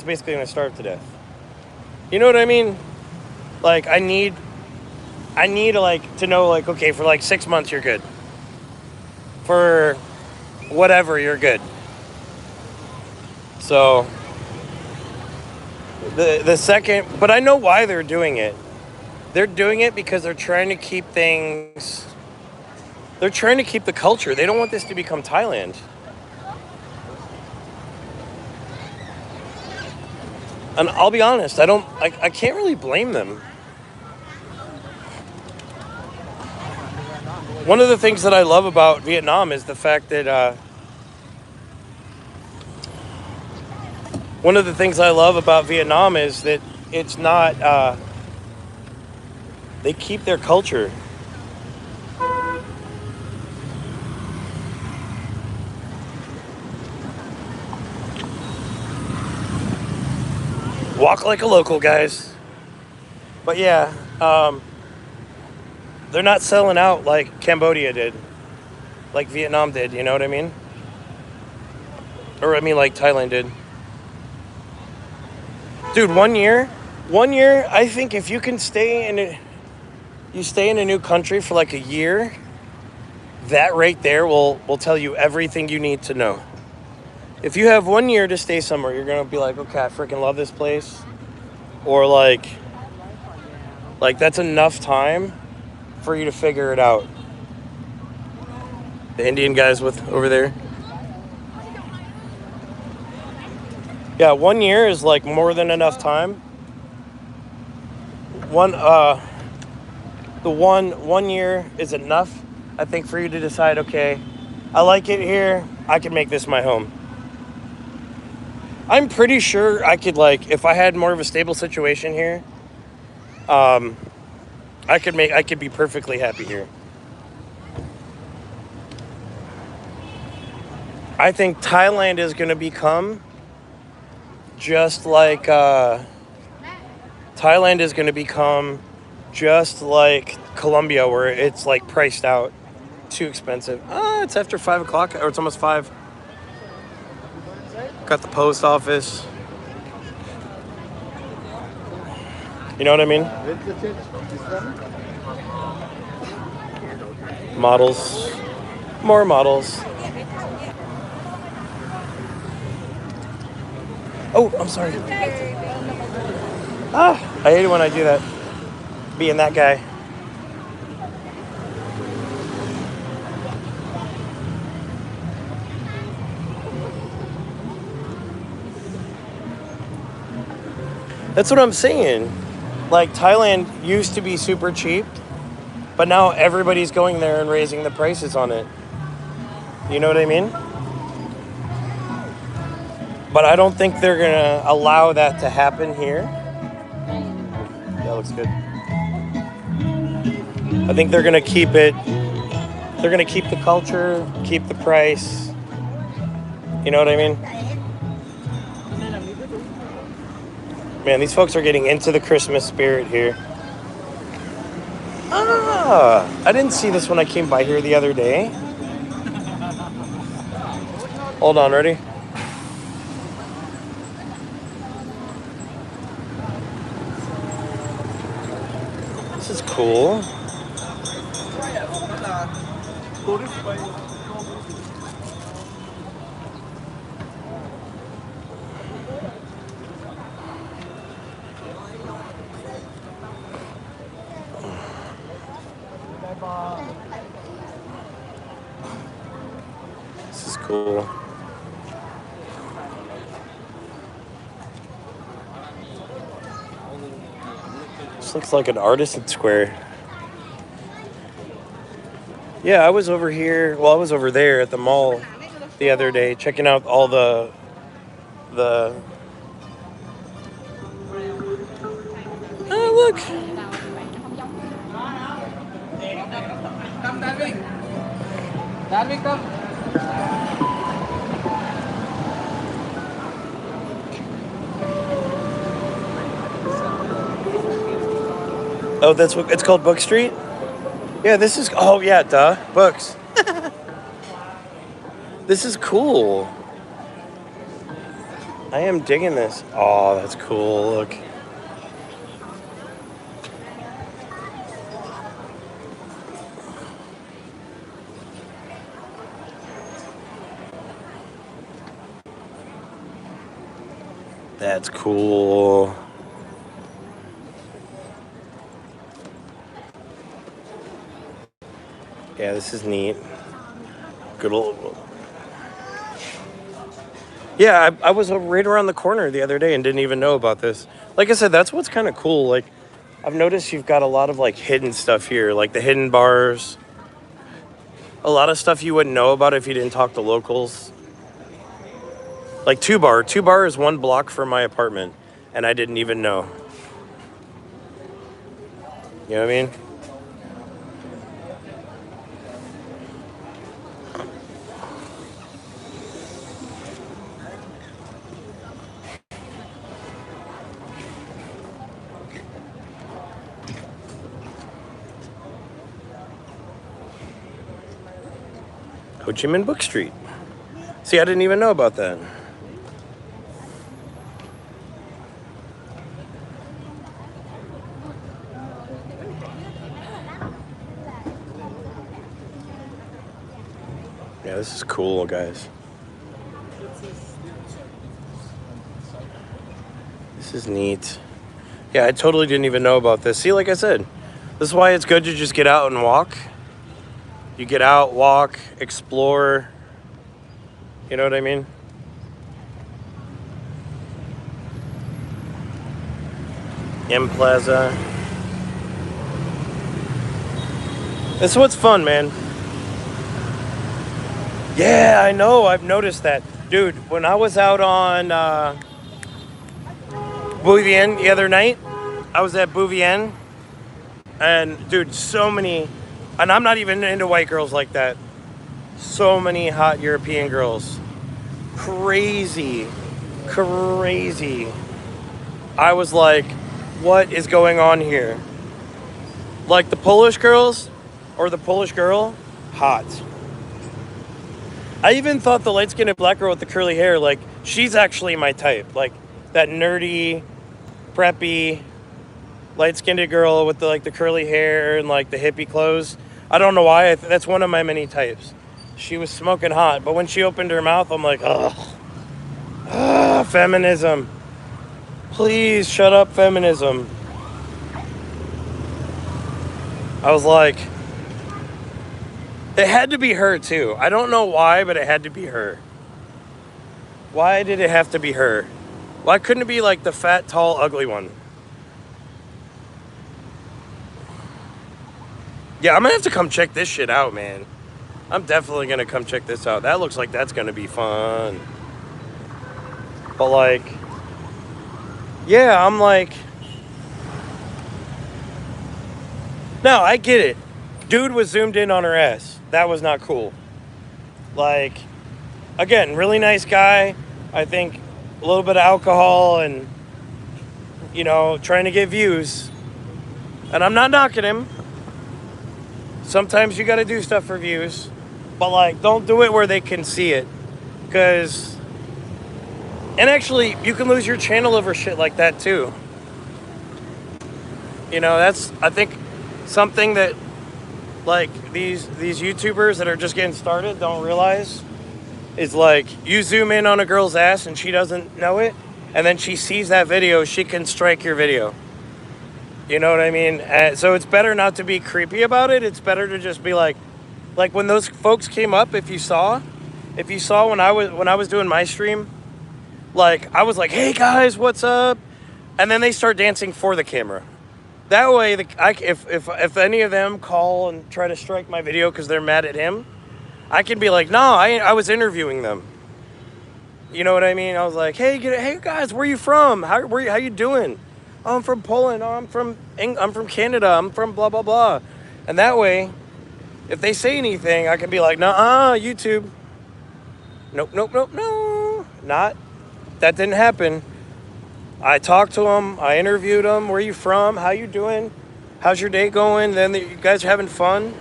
basically going to starve to death? You know what I mean? Like, I need like to know, like, okay, for like 6 months you're good. For whatever, you're good. So the second, but I know why they're doing it. They're doing it because they're trying to keep things. They're trying to keep the culture. They don't want this to become Thailand. And I'll be honest, I can't really blame them. One of the things that I love about Vietnam is the fact that it's not, they keep their culture. Walk like a local, guys. But yeah, they're not selling out like Cambodia did, like Vietnam did, you know what I mean? Or like Thailand did. Dude, 1 year, I think if you can stay in a new country for like a year, that right there will tell you everything you need to know. If you have 1 year to stay somewhere, you're going to be like, okay, I freaking love this place. Or like that's enough time for you to figure it out. The Indian guys over there. Yeah, 1 year is like more than enough time. One year is enough, I think, for you to decide, okay, I like it here, I can make this my home. I'm pretty sure I could, like, if I had more of a stable situation here, I could be perfectly happy here. I think Thailand is going to become just like Colombia, where it's like priced out, too expensive. It's after 5 o'clock, or it's almost 5. Got the post office. You know what I mean? Models. More models. Oh, I'm sorry. Ah, I hate it when I do that. Being that guy. That's what I'm saying. Like, Thailand used to be super cheap, but now everybody's going there and raising the prices on it. You know what I mean? But I don't think they're gonna allow that to happen here. That looks good. I think they're gonna keep it. They're gonna keep the culture, keep the price. You know what I mean? Man, these folks are getting into the Christmas spirit here. Ah, I didn't see this when I came by here the other day. Hold on, ready? This is cool. This is cool. This looks like an artisan square. Yeah, I was over here. Well, I was over there at the mall the other day, checking out all the. Oh, look. Oh, that's what it's called, Book Street? Yeah, this is. Oh, yeah, duh. Books. This is cool. I am digging this. Oh, that's cool. Look. That's cool. Yeah, this is neat. Good old. Yeah, I was right around the corner the other day and didn't even know about this. Like I said, that's what's kind of cool. Like, I've noticed you've got a lot of like hidden stuff here, like the hidden bars. A lot of stuff you wouldn't know about if you didn't talk to locals. Like Two Bar. Two Bar is 1 block from my apartment, and I didn't even know. You know what I mean? Ho Chi Minh Book Street. See, I didn't even know about that. Yeah, this is cool, guys. This is neat. Yeah, I totally didn't even know about this. See, like I said, this is why it's good to just get out and walk. You get out, walk, explore. You know what I mean? M Plaza. This is what's fun, man. Yeah, I know. I've noticed that. Dude, when I was out on Bouvienne the other night, I was at Bouvienne. And, dude, so many... And I'm not even into white girls like that. So many hot European girls. Crazy. I was like, what is going on here? Like the Polish girls, or the Polish girl, hot. I even thought the light-skinned black girl with the curly hair, like, She's actually my type. Like that nerdy, preppy, light-skinned girl with the curly hair and like the hippie clothes. I don't know why. That's one of my many types. She was smoking hot, but when she opened her mouth, I'm like, ugh, feminism. Please shut up, feminism. I was like, it had to be her too. I don't know why, but it had to be her. Why did it have to be her? Why couldn't it be like the fat, tall, ugly one? Yeah, I'm gonna have to come check this shit out, man. I'm definitely gonna come check this out. That looks like that's gonna be fun. But like, yeah, I'm like, no, I get it. Dude was zoomed in on her ass. That was not cool. Like, again, really nice guy. I think a little bit of alcohol and, you know, trying to get views. And I'm not knocking him. Sometimes you gotta do stuff for views. But like, don't do it where they can see it. Because, and actually, you can lose your channel over shit like that too. You know, that's, I think, something that like these YouTubers that are just getting started don't realize is like, you zoom in on a girl's ass and she doesn't know it, and then she sees that video, she can strike your video. You know what I mean? So it's better not to be creepy about it. It's better to just be like when those folks came up, if you saw when I was doing my stream, like I was like, hey guys, what's up? And then they start dancing for the camera. That way, if any of them call and try to strike my video because they're mad at him, I can be like, no, I was interviewing them. You know what I mean? I was like, hey guys, where you from? How you doing? Oh, I'm from Poland. Oh, I'm from Canada. I'm from blah blah blah. And that way, if they say anything, I can be like, nah, YouTube. Nope, no, not. That didn't happen. I talked to him. I interviewed him. Where you from? How you doing? How's your day going? Then you guys are having fun?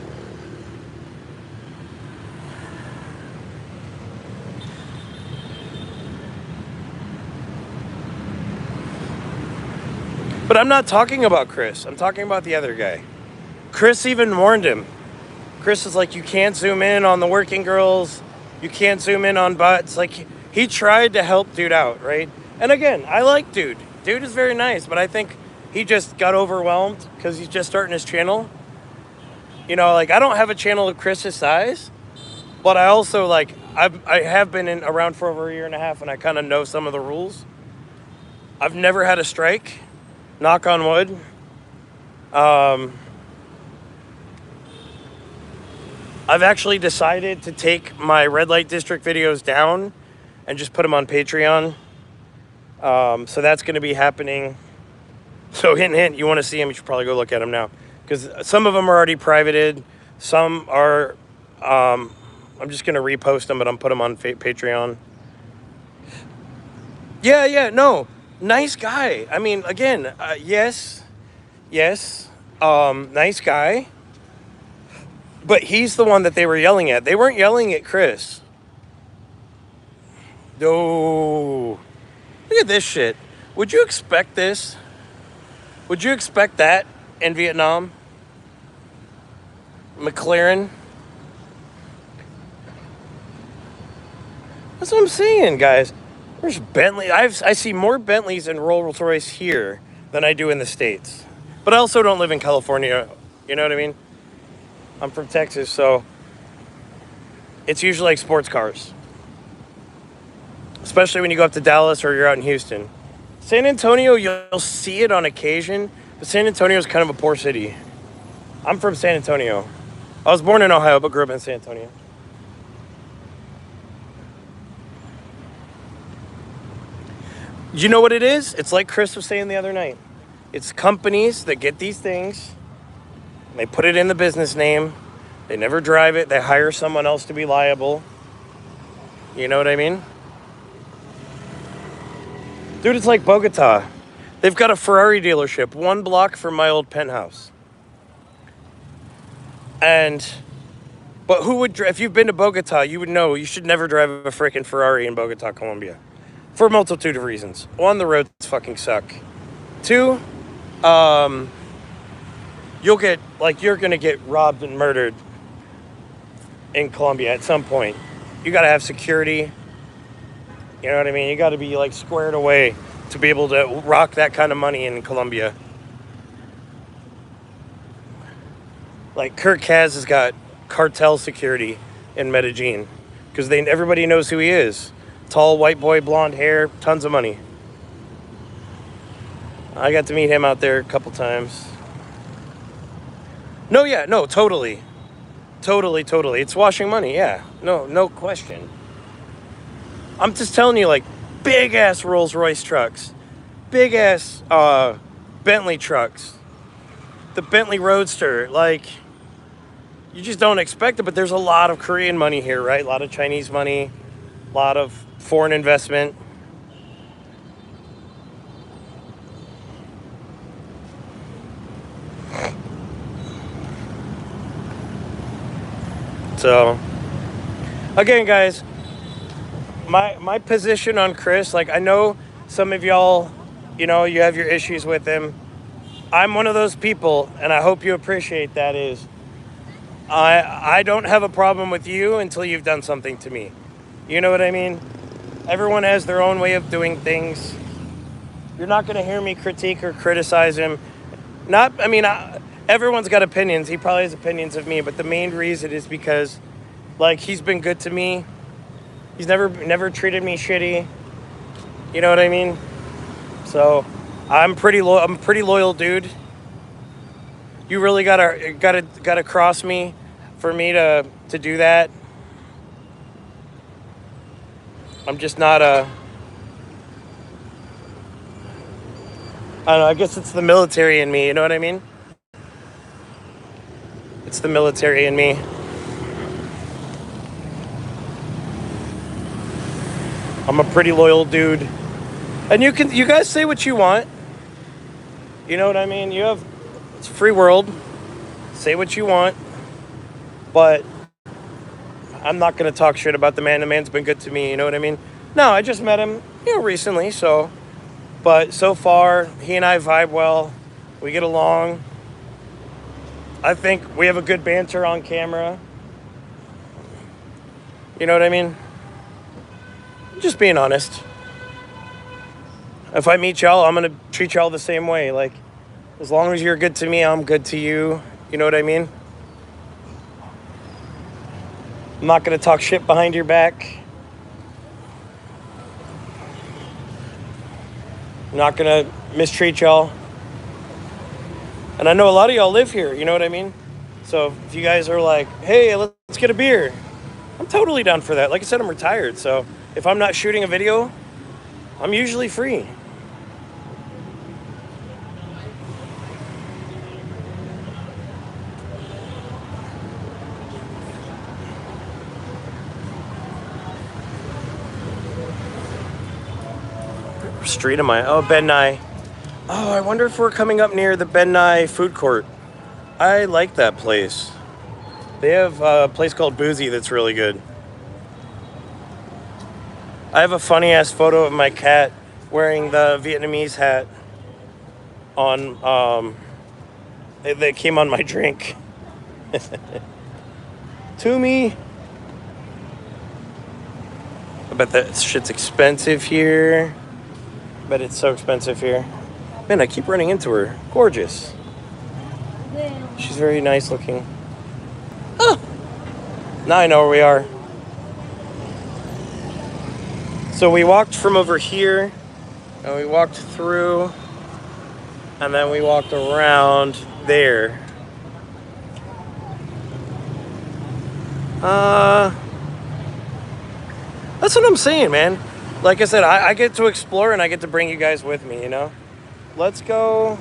But I'm not talking about Chris. I'm talking about the other guy. Chris even warned him. Chris is like, you can't zoom in on the working girls. You can't zoom in on butts. Like, he tried to help dude out, right? And again, I like dude. Dude is very nice, but I think he just got overwhelmed because he's just starting his channel. You know, like, I don't have a channel of Chris's size, but I also, like, I have been around for over a year and a half, and I kind of know some of the rules. I've never had a strike. Knock on wood. I've actually decided to take my red light district videos down and just put them on Patreon. So that's going to be happening. So hint, you want to see them, you should probably go look at them now. Because some of them are already privated. Some are, I'm just going to repost them, but I'm put them on Patreon. Yeah, no. Nice guy. I mean, again, yes, nice guy. But he's the one that they were yelling at. They weren't yelling at Chris. Oh, look at this shit. Would you expect this? Would you expect that in Vietnam? McLaren? That's what I'm saying, guys. There's Bentley. I see more Bentleys and Rolls Royce here than I do in the States. But I also don't live in California. You know what I mean? I'm from Texas, so it's usually like sports cars. Especially when you go up to Dallas or you're out in Houston. San Antonio, you'll see it on occasion, but San Antonio is kind of a poor city. I'm from San Antonio. I was born in Ohio, but grew up in San Antonio. You know what it is? It's like Chris was saying the other night. It's companies that get these things, they put it in the business name, they never drive it, they hire someone else to be liable. You know what I mean? Dude, it's like Bogota. They've got a Ferrari dealership 1 block from my old penthouse. But who would, if you've been to Bogota, you would know you should never drive a freaking Ferrari in Bogota, Colombia. for a multitude of reasons. One, the roads fucking suck. Two, you're gonna get robbed and murdered in Colombia at some point. You gotta have security. You know what I mean? You gotta be like squared away to be able to rock that kind of money in Colombia. Like Kirk has got cartel security in Medellin because everybody knows who he is. Tall white boy, blonde hair, tons of money. I got to meet him out there a couple times. No, totally. It's washing money, yeah. No question. I'm just telling you, like, big ass Rolls Royce trucks, big ass Bentley trucks, the Bentley Roadster, like, you just don't expect it, but there's a lot of Korean money here, right? A lot of Chinese money, a lot of foreign investment. So, again, guys, my position on Chris, like, I know some of y'all, you know, you have your issues with him. I'm one of those people, and I hope you appreciate that, is I don't have a problem with you until you've done something to me. You know what I mean? Everyone has their own way of doing things. You're not going to hear me critique or criticize him. Everyone's got opinions. He probably has opinions of me, but the main reason is because, like, he's been good to me. He's never treated me shitty. You know what I mean? So, I'm pretty loyal dude. You really gotta cross me for me to do that. I'm just not I don't know, I guess it's the military in me, you know what I mean? It's the military in me. I'm a pretty loyal dude. And you guys say what you want. You know what I mean? It's a free world. Say what you want. But I'm not going to talk shit about the man. The man's been good to me, you know what I mean? No, I just met him, recently, so. But so far, he and I vibe well. We get along. I think we have a good banter on camera. You know what I mean? Just being honest. If I meet y'all, I'm going to treat y'all the same way. Like, as long as you're good to me, I'm good to you. You know what I mean? I'm not going to talk shit behind your back. I'm not going to mistreat y'all. And I know a lot of y'all live here, you know what I mean? So if you guys are like, hey, let's get a beer, I'm totally down for that. Like I said, I'm retired, so if I'm not shooting a video, I'm usually free. What street am I? Oh, Ben Nye. Oh, I wonder if we're coming up near the Ben Nye food court. I like that place. They have a place called Boozy that's really good. I have a funny ass photo of my cat wearing the Vietnamese hat on that came on my drink. To me. I bet that shit's expensive here. I bet it's so expensive here. Man, I keep running into her. Gorgeous. She's very nice looking. Oh, now I know where we are. So we walked from over here, and we walked through, and then we walked around there. That's what I'm saying, man. Like I said, I get to explore, and I get to bring you guys with me, you know? Let's go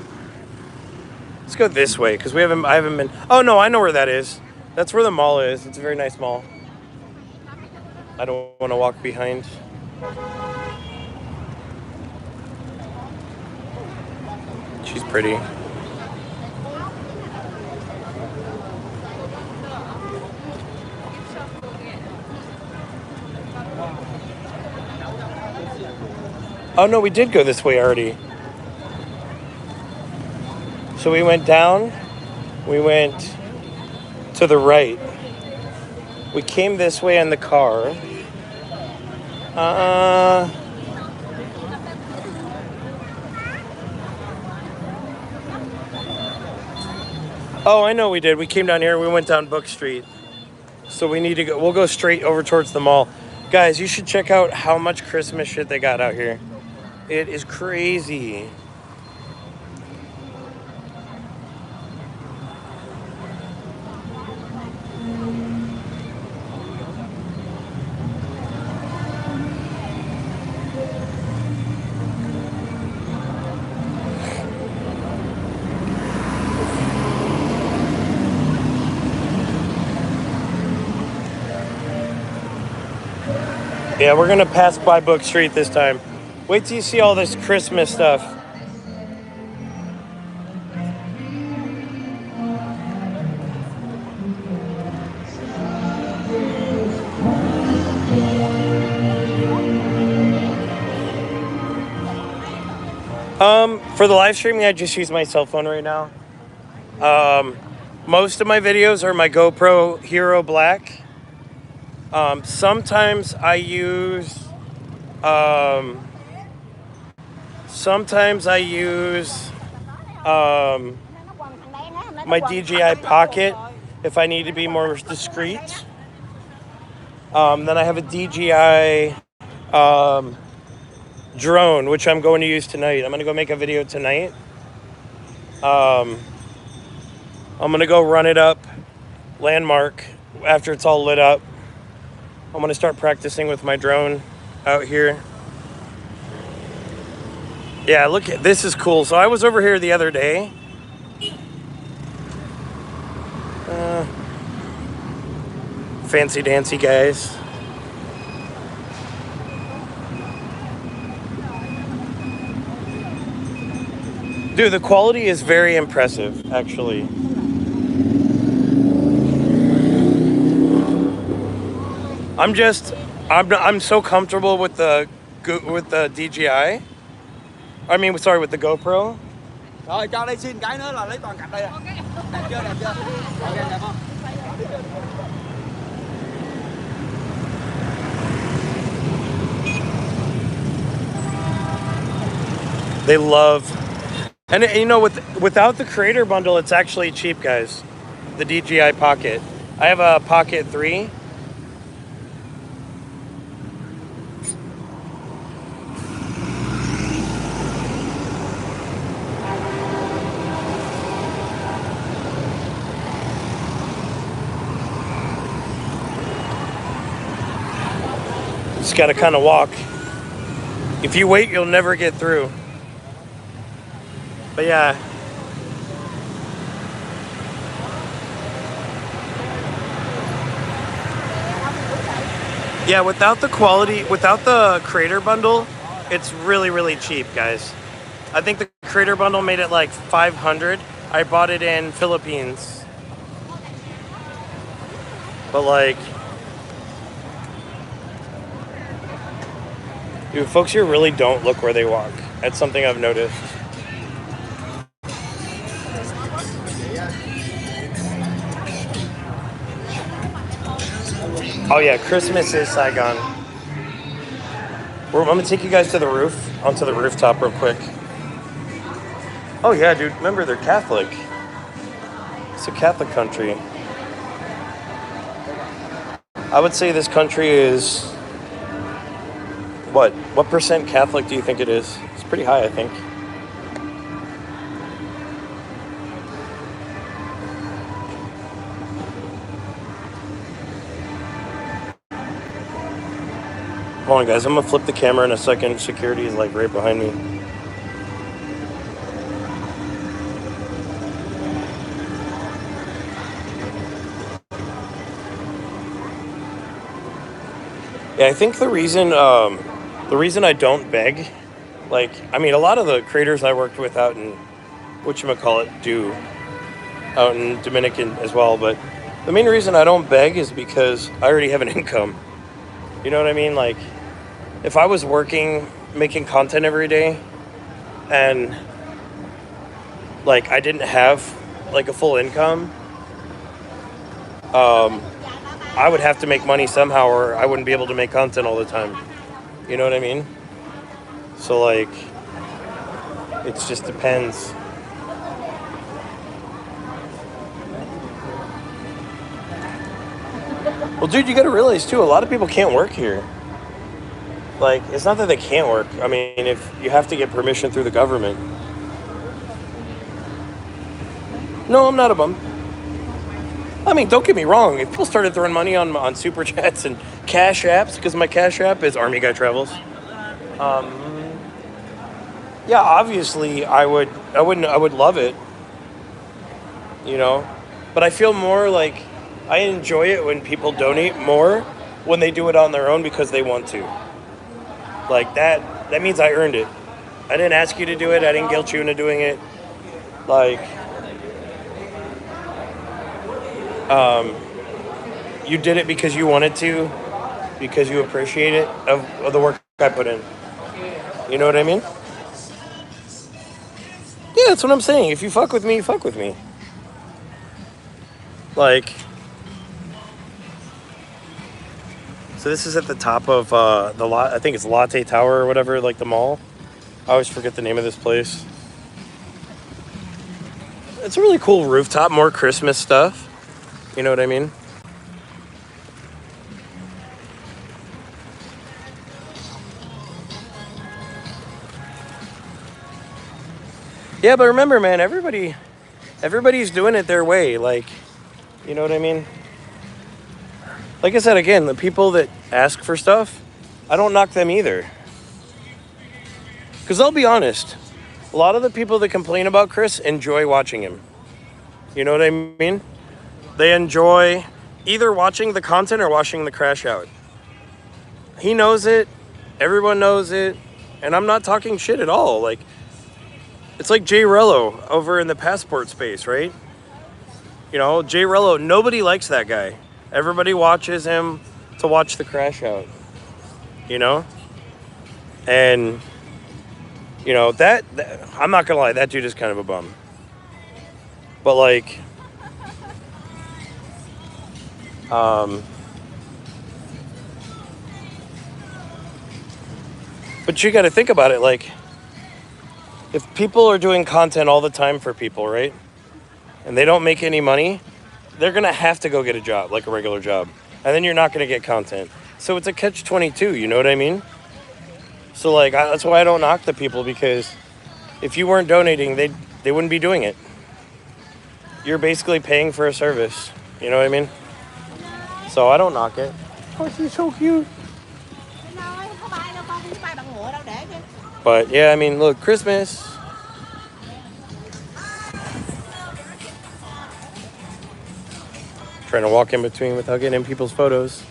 this way, because I haven't been. Oh, no, I know where that is. That's where the mall is. It's a very nice mall. I don't want to walk behind. She's pretty. Oh no, we did go this way already. So we went down, we went to the right. We came this way in the car. Oh, I know we did. We came down here, we went down Book Street. So we need to go, we'll go straight over towards the mall. Guys, you should check out how much Christmas shit they got out here. It is crazy. Yeah, we're gonna pass by Book Street this time. Wait till you see all this Christmas stuff. For the live streaming, I just use my cell phone right now. Most of my videos are my GoPro Hero Black. Sometimes I use my DJI Pocket if I need to be more discreet. Then I have a DJI drone, which I'm going to use tonight. I'm going to go make a video tonight. I'm going to go run it up Landmark after it's all lit up. I'm going to start practicing with my drone out here. Yeah, look at this is cool. So I was over here the other day. Fancy dancy guys. Dude, the quality is very impressive, actually. I'm so comfortable with the DJI. I mean, sorry, with the GoPro. Rồi cho đây xin cái nữa là lấy toàn cảnh đây à. Đẹp chưa, đẹp chưa? Ok, đẹp không? They love, and you know, without the creator bundle, it's actually cheap, guys. The DJI Pocket. I have a Pocket 3. Just gotta kind of walk. If you wait, you'll never get through. But yeah. Yeah, without the quality, without the creator bundle, it's really, really cheap, guys. I think the creator bundle made it like $500. I bought it in Philippines. But like, dude, folks here really don't look where they walk. That's something I've noticed. Oh yeah, Christmas is Saigon. I'm gonna take you guys to the roof, onto the rooftop real quick. Oh yeah, dude, remember they're Catholic. It's a Catholic country. I would say this country is, what percent Catholic do you think it is? It's pretty high, I think. Hold on, guys. I'm gonna flip the camera in a second. Security is like right behind me. Yeah, I think the reason I don't beg, like, I mean, a lot of the creators I worked with out in whatchamacallit do out in Dominican as well, but the main reason I don't beg is because I already have an income. You know what I mean? Like, if I was working making content every day and like I didn't have like a full income, I would have to make money somehow or I wouldn't be able to make content all the time. You know what I mean? So like it just depends. Well, dude, you gotta realize too, a lot of people can't work here. Like, it's not that they can't work. I mean, if you have to get permission through the government. No, I'm not a bum. I mean, don't get me wrong. If people started throwing money on Super Chats and Cash Apps, because my Cash App is Armyguy Travels. Yeah, obviously, I would love it. You know, but I feel more like I enjoy it when people donate more when they do it on their own because they want to. Like that means I earned it. I didn't ask you to do it. I didn't guilt you into doing it. Like, you did it because you wanted to, because you appreciate it of the work I put in. You know what I mean? Yeah, that's what I'm saying. If you fuck with me, you fuck with me. Like, so this is at the top of the lot. I think it's Latte Tower or whatever, like the mall. I always forget the name of this place. It's a really cool rooftop, more Christmas stuff. You know what I mean? Yeah, but remember, man, everybody's doing it their way. Like, you know what I mean? Like I said, again, the people that ask for stuff, I don't knock them either. Because I'll be honest, a lot of the people that complain about Chris enjoy watching him. You know what I mean? They enjoy either watching the content or watching the crash out. He knows it. Everyone knows it. And I'm not talking shit at all. Like, it's like Jay Rello over in the passport space, right? You know, Jay Rello, nobody likes that guy. Everybody watches him to watch the crash out. You know? And, you know, that I'm not gonna lie, that dude is kind of a bum. But like, but you gotta think about it, like, if people are doing content all the time for people, right? And they don't make any money, they're gonna have to go get a job, like a regular job. And then you're not gonna get content. So it's a catch-22, you know what I mean? So like, that's why I don't knock the people, because if you weren't donating, they wouldn't be doing it. You're basically paying for a service, you know what I mean? So I don't knock it. Oh, she's so cute. But yeah, I mean, look, Christmas. Trying to walk in between without getting in people's photos.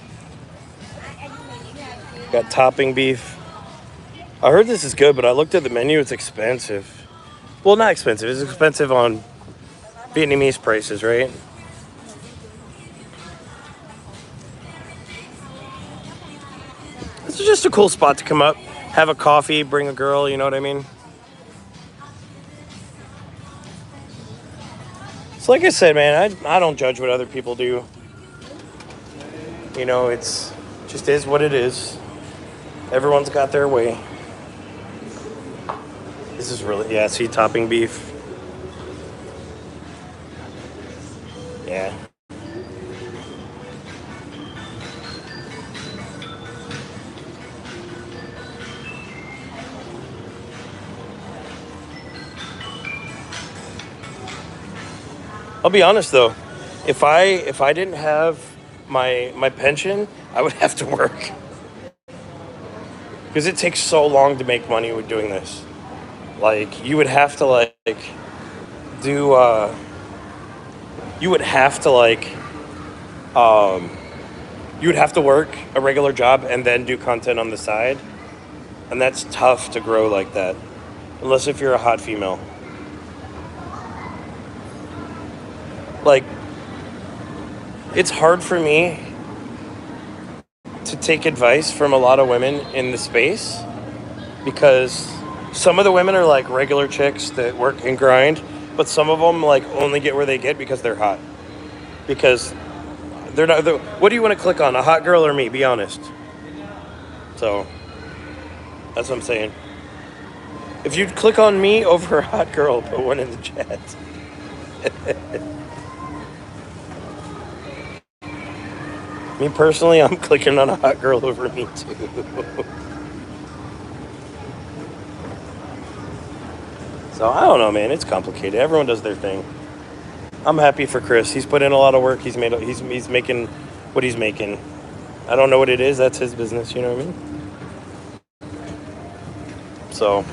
Got topping beef. I heard this is good, but I looked at the menu. It's expensive. Well, not expensive. It's expensive on Vietnamese prices, right? This is just a cool spot to come up, have a coffee, bring a girl, you know what I mean? So like I said, man, I don't judge what other people do. You know, it's just is what it is. Everyone's got their way. This is really, yeah, see, topping beef. Yeah. I'll be honest though, if I didn't have my pension, I would have to work. Because it takes so long to make money with doing this. Like, you would have to like do you would have to like you would have to work a regular job and then do content on the side. And that's tough to grow like that. Unless if you're a hot female. Like, it's hard for me to take advice from a lot of women in the space because some of the women are like regular chicks that work and grind, but some of them like only get where they get because they're hot. Because they're not. What do you want to click on? A hot girl or me? Be honest. So that's what I'm saying. If you click on me over a hot girl, put one in the chat. Me personally, I'm clicking on a hot girl over me too. So I don't know, man. It's complicated. Everyone does their thing. I'm happy for Chris. He's put in a lot of work. He's making what he's making. I don't know what it is. That's his business. You know what I mean? So.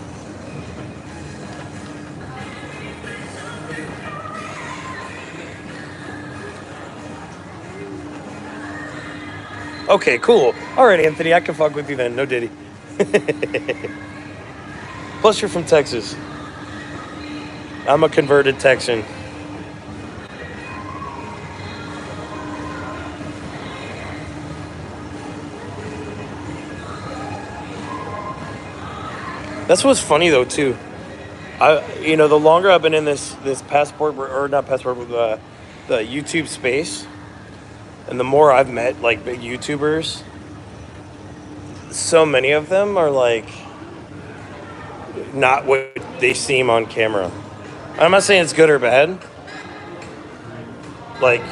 Okay, cool. All right, Anthony, I can fuck with you then. No diddy. Plus, you're from Texas. I'm a converted Texan. That's what's funny though too. The longer I've been in this passport or not passport, but the YouTube space, and the more I've met like big YouTubers, so many of them are like not what they seem on camera. I'm not saying it's good or bad. Like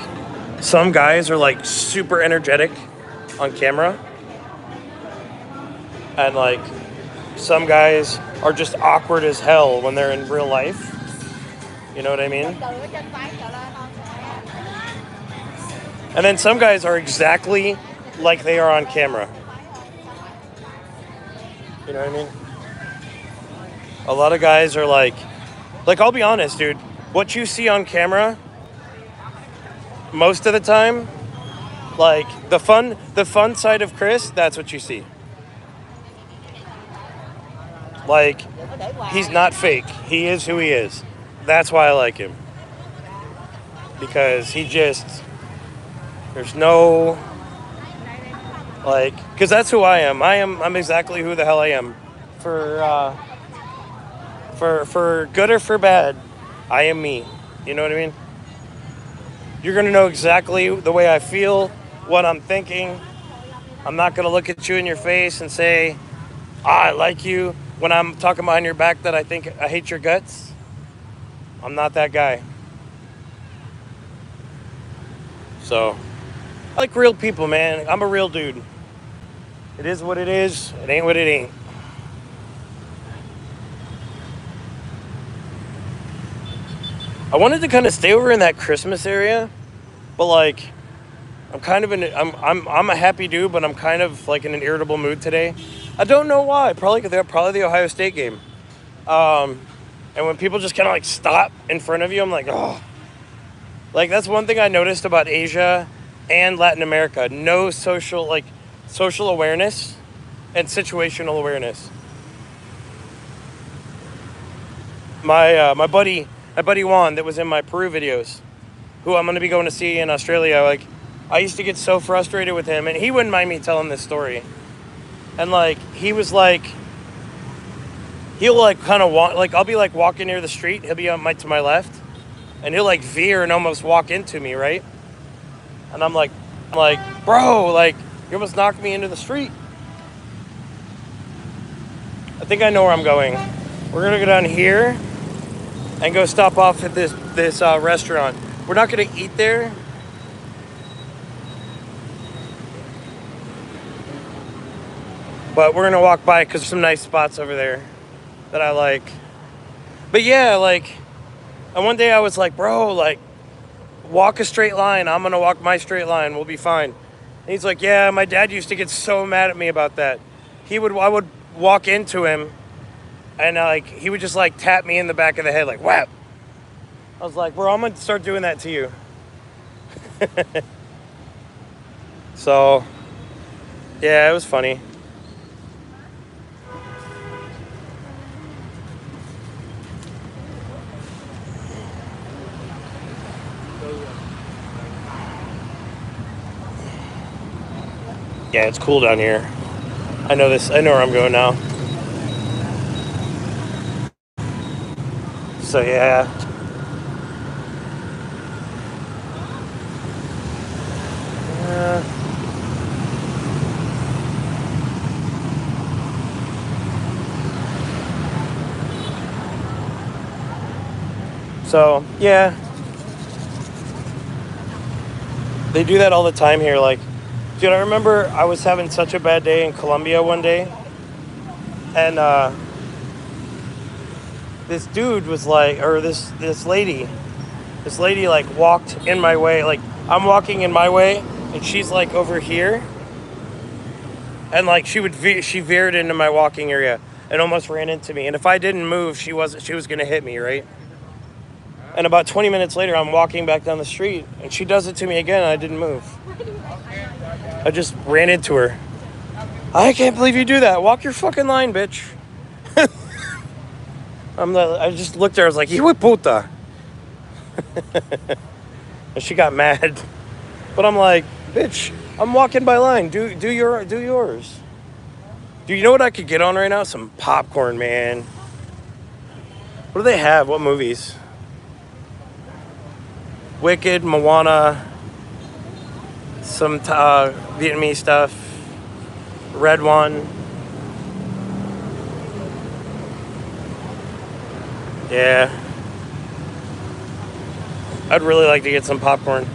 some guys are like super energetic on camera, and like some guys are just awkward as hell when they're in real life. You know what I mean? And then some guys are exactly like they are on camera. You know what I mean? A lot of guys are like I'll be honest, dude. What you see on camera, most of the time, like the fun side of Chris, that's what you see. Like, he's not fake. He is who he is. That's why I like him. Because there's no, like, because that's who I am. I'm exactly who the hell I am. For good or for bad, I am me. You know what I mean? You're going to know exactly the way I feel, what I'm thinking. I'm not going to look at you in your face and say, I like you, when I'm talking behind your back that I hate your guts. I'm not that guy. So, I like real people, man. I'm a real dude. It is what it is. It ain't what it ain't. I wanted to kind of stay over in that Christmas area, but like, I'm a happy dude, but I'm kind of like in an irritable mood today. I don't know why. Probably the Ohio State game. And when people just kind of like stop in front of you, I'm like, oh. Like that's one thing I noticed about Asia and Latin America. No social awareness and situational awareness. My buddy Juan that was in my Peru videos, who I'm going to be going to see in Australia, like I used to get so frustrated with him, and he wouldn't mind me telling this story. And like he was like, he'll like kind of walk, like I'll be like walking near the street, he'll be to my left, and he'll like veer and almost walk into me, right? And I'm like, bro, like you almost knocked me into the street. I think I know where I'm going. We're gonna go down here and go stop off at this restaurant. We're not gonna eat there. But we're gonna walk by because there's some nice spots over there that I like. But yeah, like, and one day I was like, bro, like, walk a straight line. I'm gonna walk my straight line. We'll be fine. And he's like, yeah, my dad used to get so mad at me about that. I would walk into him, and like he would just like tap me in the back of the head, like whap. I was like, bro, I'm gonna start doing that to you. So, yeah, it was funny. Yeah, it's cool down here. I know where I'm going now. So yeah. So yeah, they do that all the time here. Like, dude, I remember I was having such a bad day in Colombia one day, and this dude was like, or this lady like walked in my way. Like, I'm walking in my way, and she's like over here, and like she veered into my walking area and almost ran into me. And if I didn't move, she was gonna hit me, right? And about 20 minutes later, I'm walking back down the street, and she does it to me again, and I didn't move. I just ran into her. I can't believe you do that. Walk your fucking line, bitch. I just looked at her. I was like, "Hijo de puta," and she got mad. But I'm like, "Bitch, I'm walking by line. Do yours." Do you know what I could get on right now? Some popcorn, man. What do they have? What movies? Wicked, Moana, some Vietnamese stuff, Red One. Yeah. I'd really like to get some popcorn.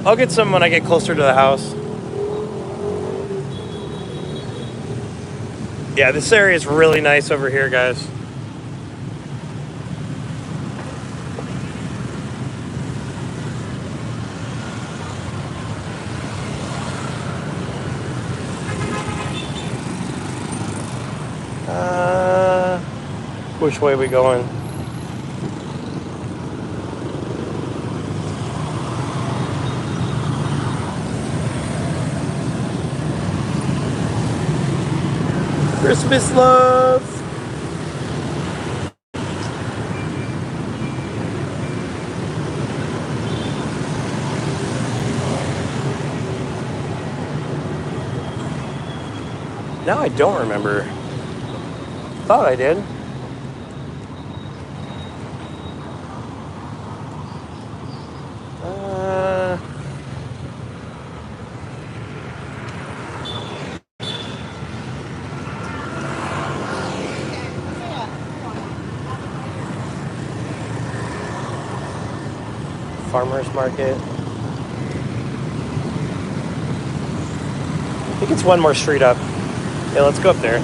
I'll get some when I get closer to the house. Yeah, this area is really nice over here, guys. Which way are we going? Christmas love. Now I don't remember. Thought I did. Farmer's market. I think it's one more street up. Yeah, let's go up there.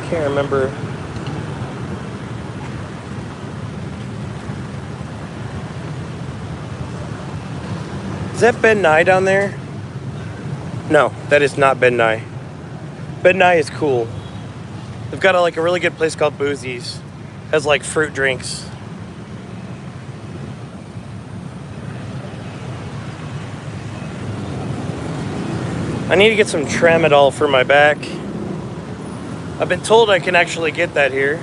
Can't remember. Is that Ben Nye down there? No, that is not Ben Nye. Ben Nye is cool. They've got a really good place called Boozy's. Has like fruit drinks. I need to get some tramadol for my back. I've been told I can actually get that here.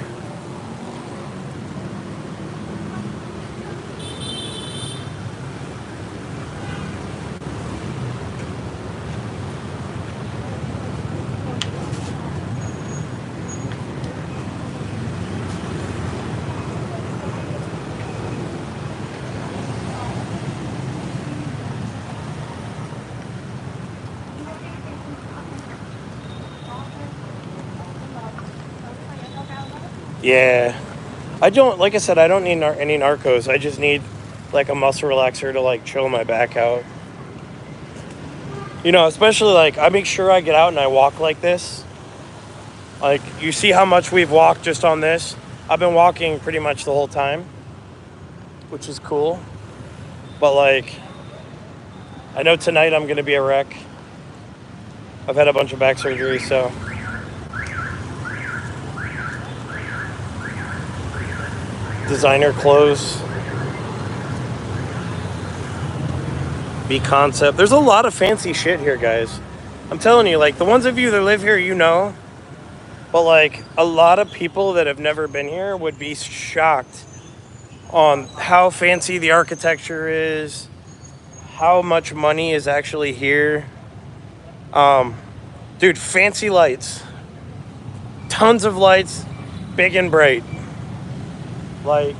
Yeah. Like I said, I don't need any narcos. I just need like a muscle relaxer to like chill my back out. You know, especially like I make sure I get out and I walk like this. Like, you see how much we've walked just on this? I've been walking pretty much the whole time, which is cool. But like, I know tonight I'm going to be a wreck. I've had a bunch of back surgery, so. Designer clothes. B-Concept. There's a lot of fancy shit here, guys. I'm telling you, like, the ones of you that live here, you know. But, like, a lot of people that have never been here would be shocked on how fancy the architecture is, how much money is actually here. Dude, fancy lights. Tons of lights, big and bright. Like,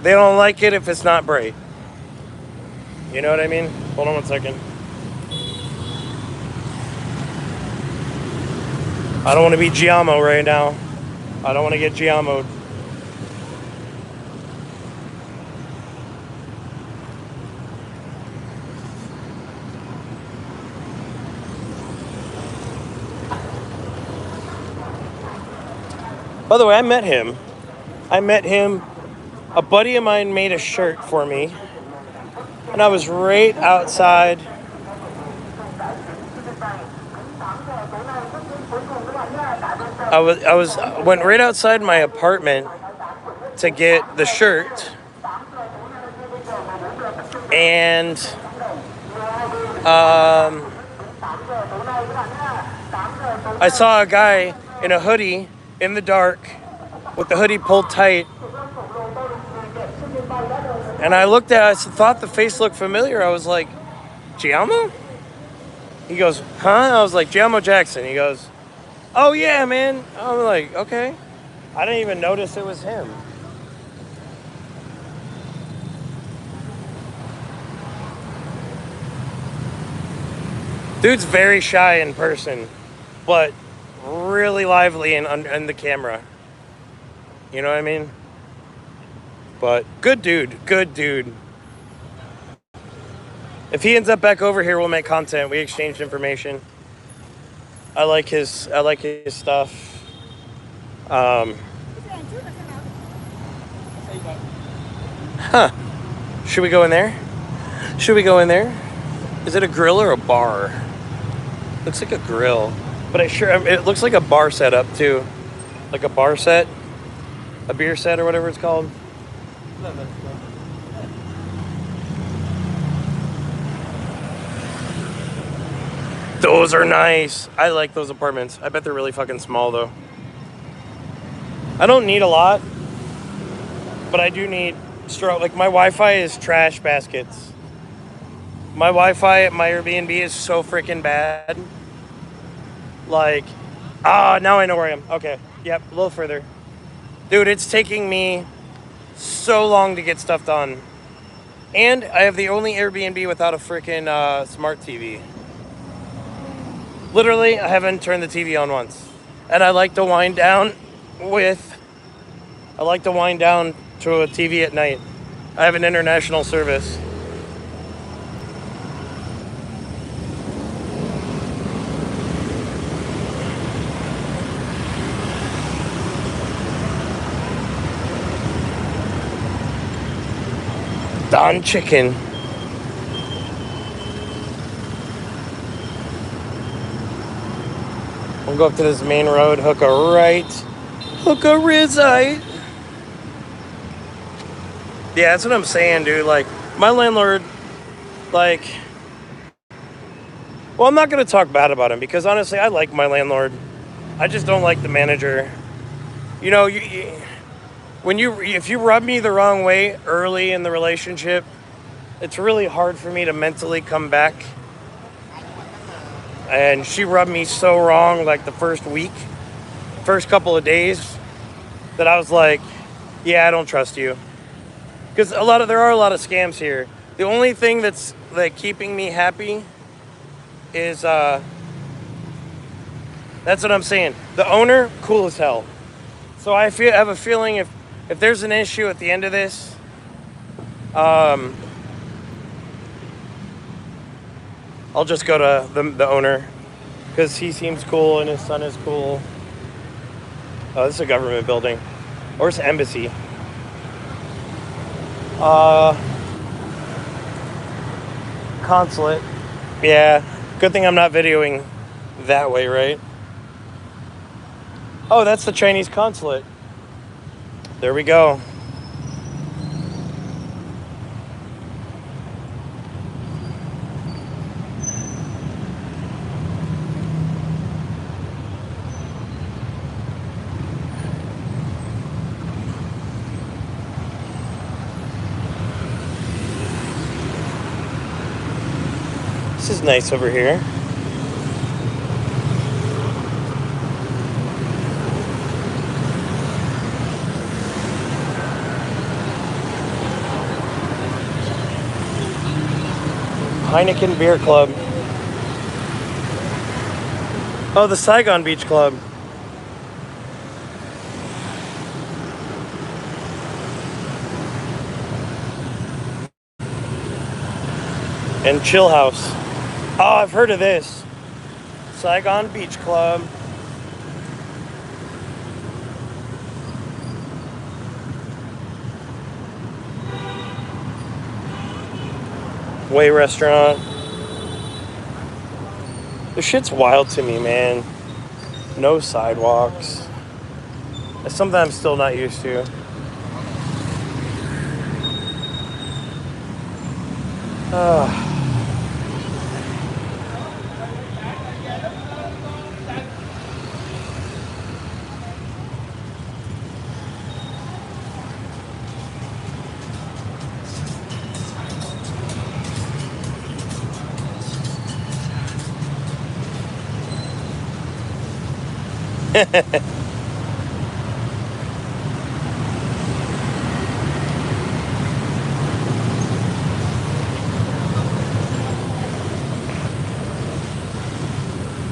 they don't like it if it's not bright. You know what I mean? Hold on one second. I don't want to be Giamo right now. I don't want to get Giamo'd. By the way, I met him. A buddy of mine made a shirt for me. And I was right outside. Went right outside my apartment to get the shirt. And I saw a guy in a hoodie in the dark with the hoodie pulled tight. And I thought the face looked familiar. I was like, Giamo? He goes, huh? I was like, Giamo Jackson. He goes, oh yeah, man. I'm like, okay. I didn't even notice it was him. Dude's very shy in person, but really lively in the camera. You know what I mean? But good dude. If he ends up back over here, we'll make content. We exchanged information. I like his stuff. Huh. Should we go in there? Is it a grill or a bar? Looks like a grill. But it looks like a bar setup too. Like a bar set. A beer set or whatever it's called. Those are nice. I like those apartments. I bet they're really fucking small though. I don't need a lot, but I do need like my Wi-Fi is trash baskets. My Wi-Fi at my Airbnb is so freaking bad. Like, now I know where I am. Okay, yep, a little further. Dude, it's taking me so long to get stuff done. And I have the only Airbnb without a freaking smart TV. Literally, I haven't turned the TV on once. And I like to wind down to a TV at night. I have an international service. Don Chicken. We'll go up to this main road, hook a right, hook a rizite. Yeah, that's what I'm saying, dude. Like, my landlord, like, well, I'm not going to talk bad about him because honestly, I like my landlord. I just don't like the manager. You know, if you rub me the wrong way early in the relationship, it's really hard for me to mentally come back. And she rubbed me so wrong like the first couple of days, that I was like, yeah, I don't trust you. Because there are a lot of scams here. The only thing that's like keeping me happy is that's what I'm saying. The owner, cool as hell. So I have a feeling if there's an issue at the end of this, I'll just go to the owner because he seems cool and his son is cool. Oh, this is a government building, or it's an embassy. Consulate. Yeah, good thing I'm not videoing that way, right? Oh, that's the Chinese consulate. There we go. This is nice over here. Heineken Beer Club. Oh, the Saigon Beach Club. And Chill House. Oh, I've heard of this. Saigon Beach Club. Way Restaurant. This shit's wild to me, man. No sidewalks. That's something I'm still not used to. Oh,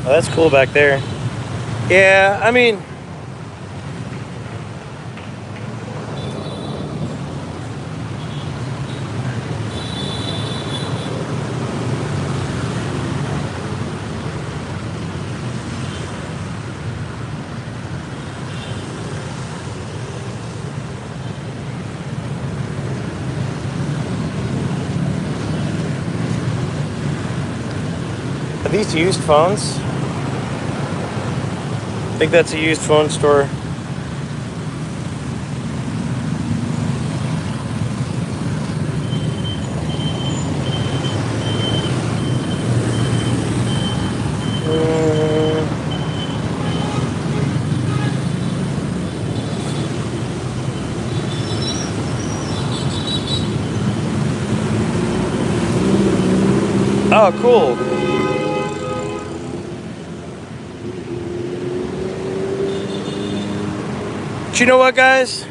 that's cool back there. Yeah, I mean, are these used phones? I think that's a used phone store. Oh, cool. But you know what, guys?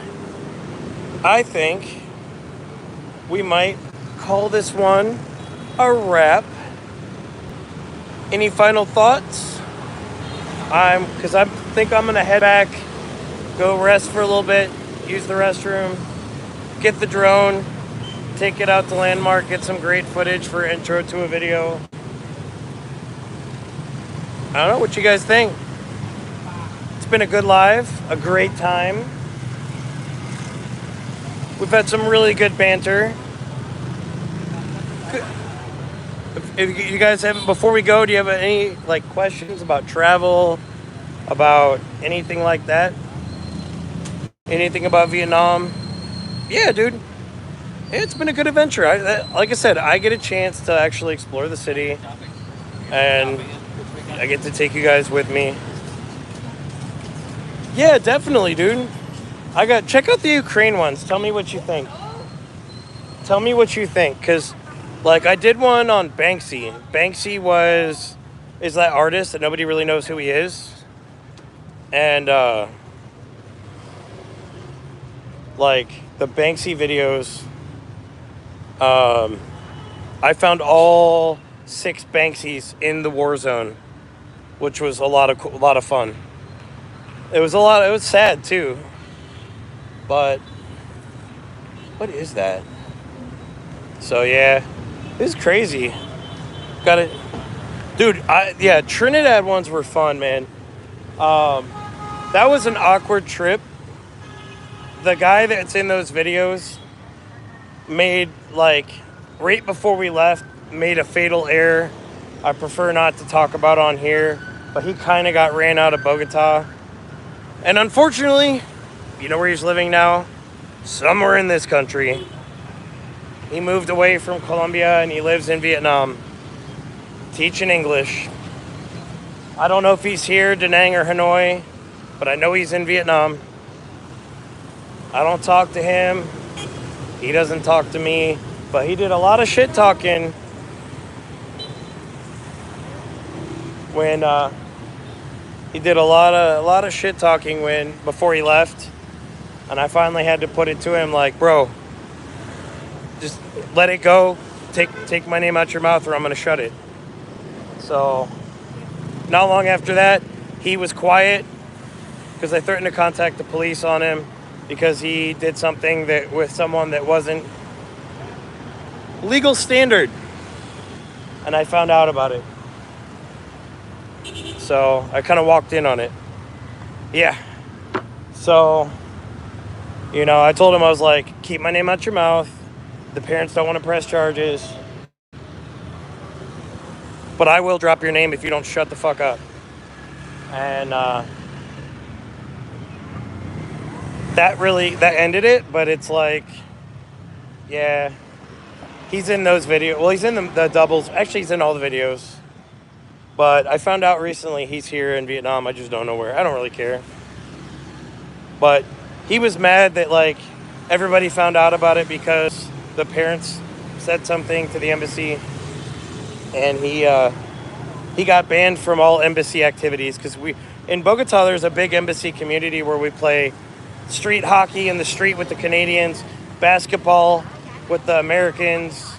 I think we might call this one a wrap. Any final thoughts? Because I think I'm gonna head back, go rest for a little bit, use the restroom, get the drone, take it out to Landmark, get some great footage for intro to a video. I don't know what you guys think. It's been a good live, a great time. We've had some really good banter. If you guys haven't, before we go, do you have any questions about travel, about anything like that? Anything about Vietnam? Yeah, dude. It's been a good adventure. Like I said, I get a chance to actually explore the city, and I get to take you guys with me. Yeah, definitely, dude. Check out the Ukraine ones. Tell me what you think. Tell me what you think, because I did one on Banksy. Banksy is that artist that nobody really knows who he is. And the Banksy videos, I found all 6 Banksies in the war zone, which was a lot of fun. It was sad too. But what is that? So yeah, this is crazy. Got it. Dude, Trinidad ones were fun, man. That was an awkward trip. The guy that's in those videos made, right before we left, made a fatal error I prefer not to talk about on here, but he kind of got ran out of Bogota. And unfortunately, you know where he's living now? Somewhere in this country. He moved away from Colombia and he lives in Vietnam, teaching English. I don't know if he's here, Da Nang or Hanoi, but I know he's in Vietnam. I don't talk to him. He doesn't talk to me, but he did a lot of shit talking when he did a lot of shit talking before he left, and I finally had to put it to him like, bro, just let it go. Take my name out your mouth, or I'm gonna shut it. So, not long after that, he was quiet because I threatened to contact the police on him because he did something with someone that wasn't legal standard, and I found out about it. So I kind of walked in on it. Yeah. So, I told him, I was like, keep my name out your mouth. The parents don't want to press charges. But I will drop your name if you don't shut the fuck up. And that ended it. But it's like, yeah, he's in those videos. Well, he's in the doubles. Actually, he's in all the videos. But I found out recently he's here in Vietnam. I just don't know where. I don't really care. But he was mad that, like, everybody found out about it because the parents said something to the embassy. And he got banned from all embassy activities because in Bogota, there's a big embassy community where we play street hockey in the street with the Canadians, basketball with the Americans.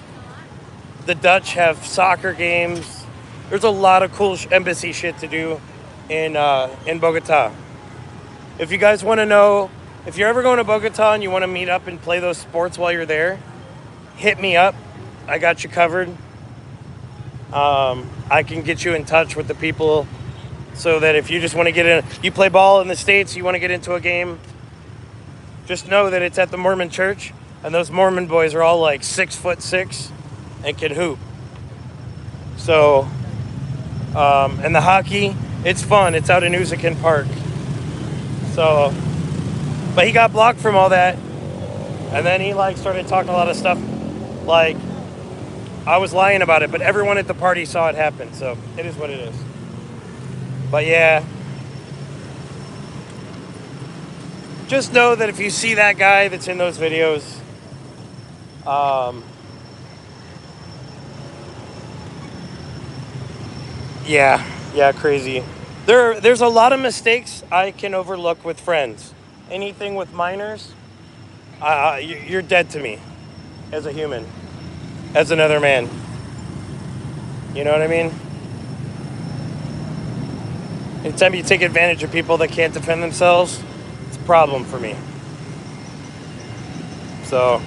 The Dutch have soccer games. There's a lot of cool embassy shit to do in Bogota. If you guys want to know, if you're ever going to Bogota and you want to meet up and play those sports while you're there, hit me up. I got you covered. I can get you in touch with the people so that if you just want to get in, you play ball in the States, you want to get into a game, just know that it's at the Mormon church, and those Mormon boys are all like 6'6" and can hoop. So, and the hockey, it's fun. It's out in Usakin Park. So, but he got blocked from all that, and then he like started talking a lot of stuff like I was lying about it, but everyone at the party saw it happen, so it is what it is. But yeah, just know that if you see that guy that's in those videos, yeah, crazy. There's a lot of mistakes I can overlook with friends. Anything with minors, you're dead to me as a human, as another man. You know what I mean? Anytime you take advantage of people that can't defend themselves, it's a problem for me. So,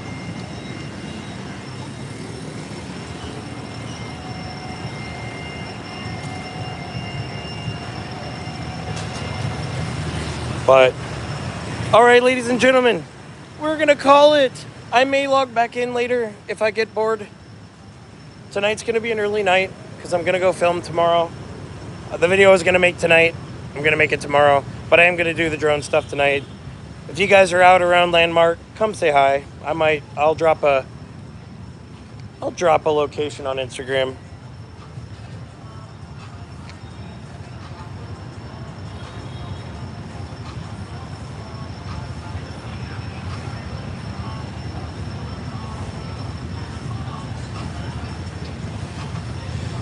but, all right, ladies and gentlemen, we're going to call it. I may log back in later if I get bored. Tonight's going to be an early night because I'm going to go film tomorrow. The video I was going to make tonight, I'm going to make it tomorrow. But I am going to do the drone stuff tonight. If you guys are out around Landmark, come say hi. I'll drop a location on Instagram.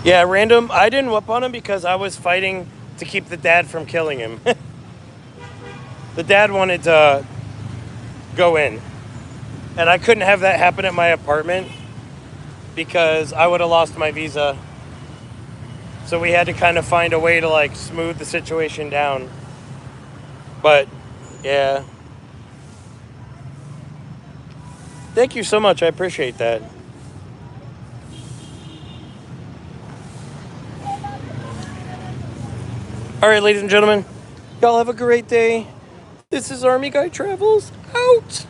Yeah, random. I didn't whoop on him because I was fighting to keep the dad from killing him. The dad wanted to go in. And I couldn't have that happen at my apartment because I would have lost my visa. So we had to kind of find a way to like smooth the situation down. But yeah. Thank you so much. I appreciate that. All right, ladies and gentlemen, y'all have a great day. This is Armyguy Travels out.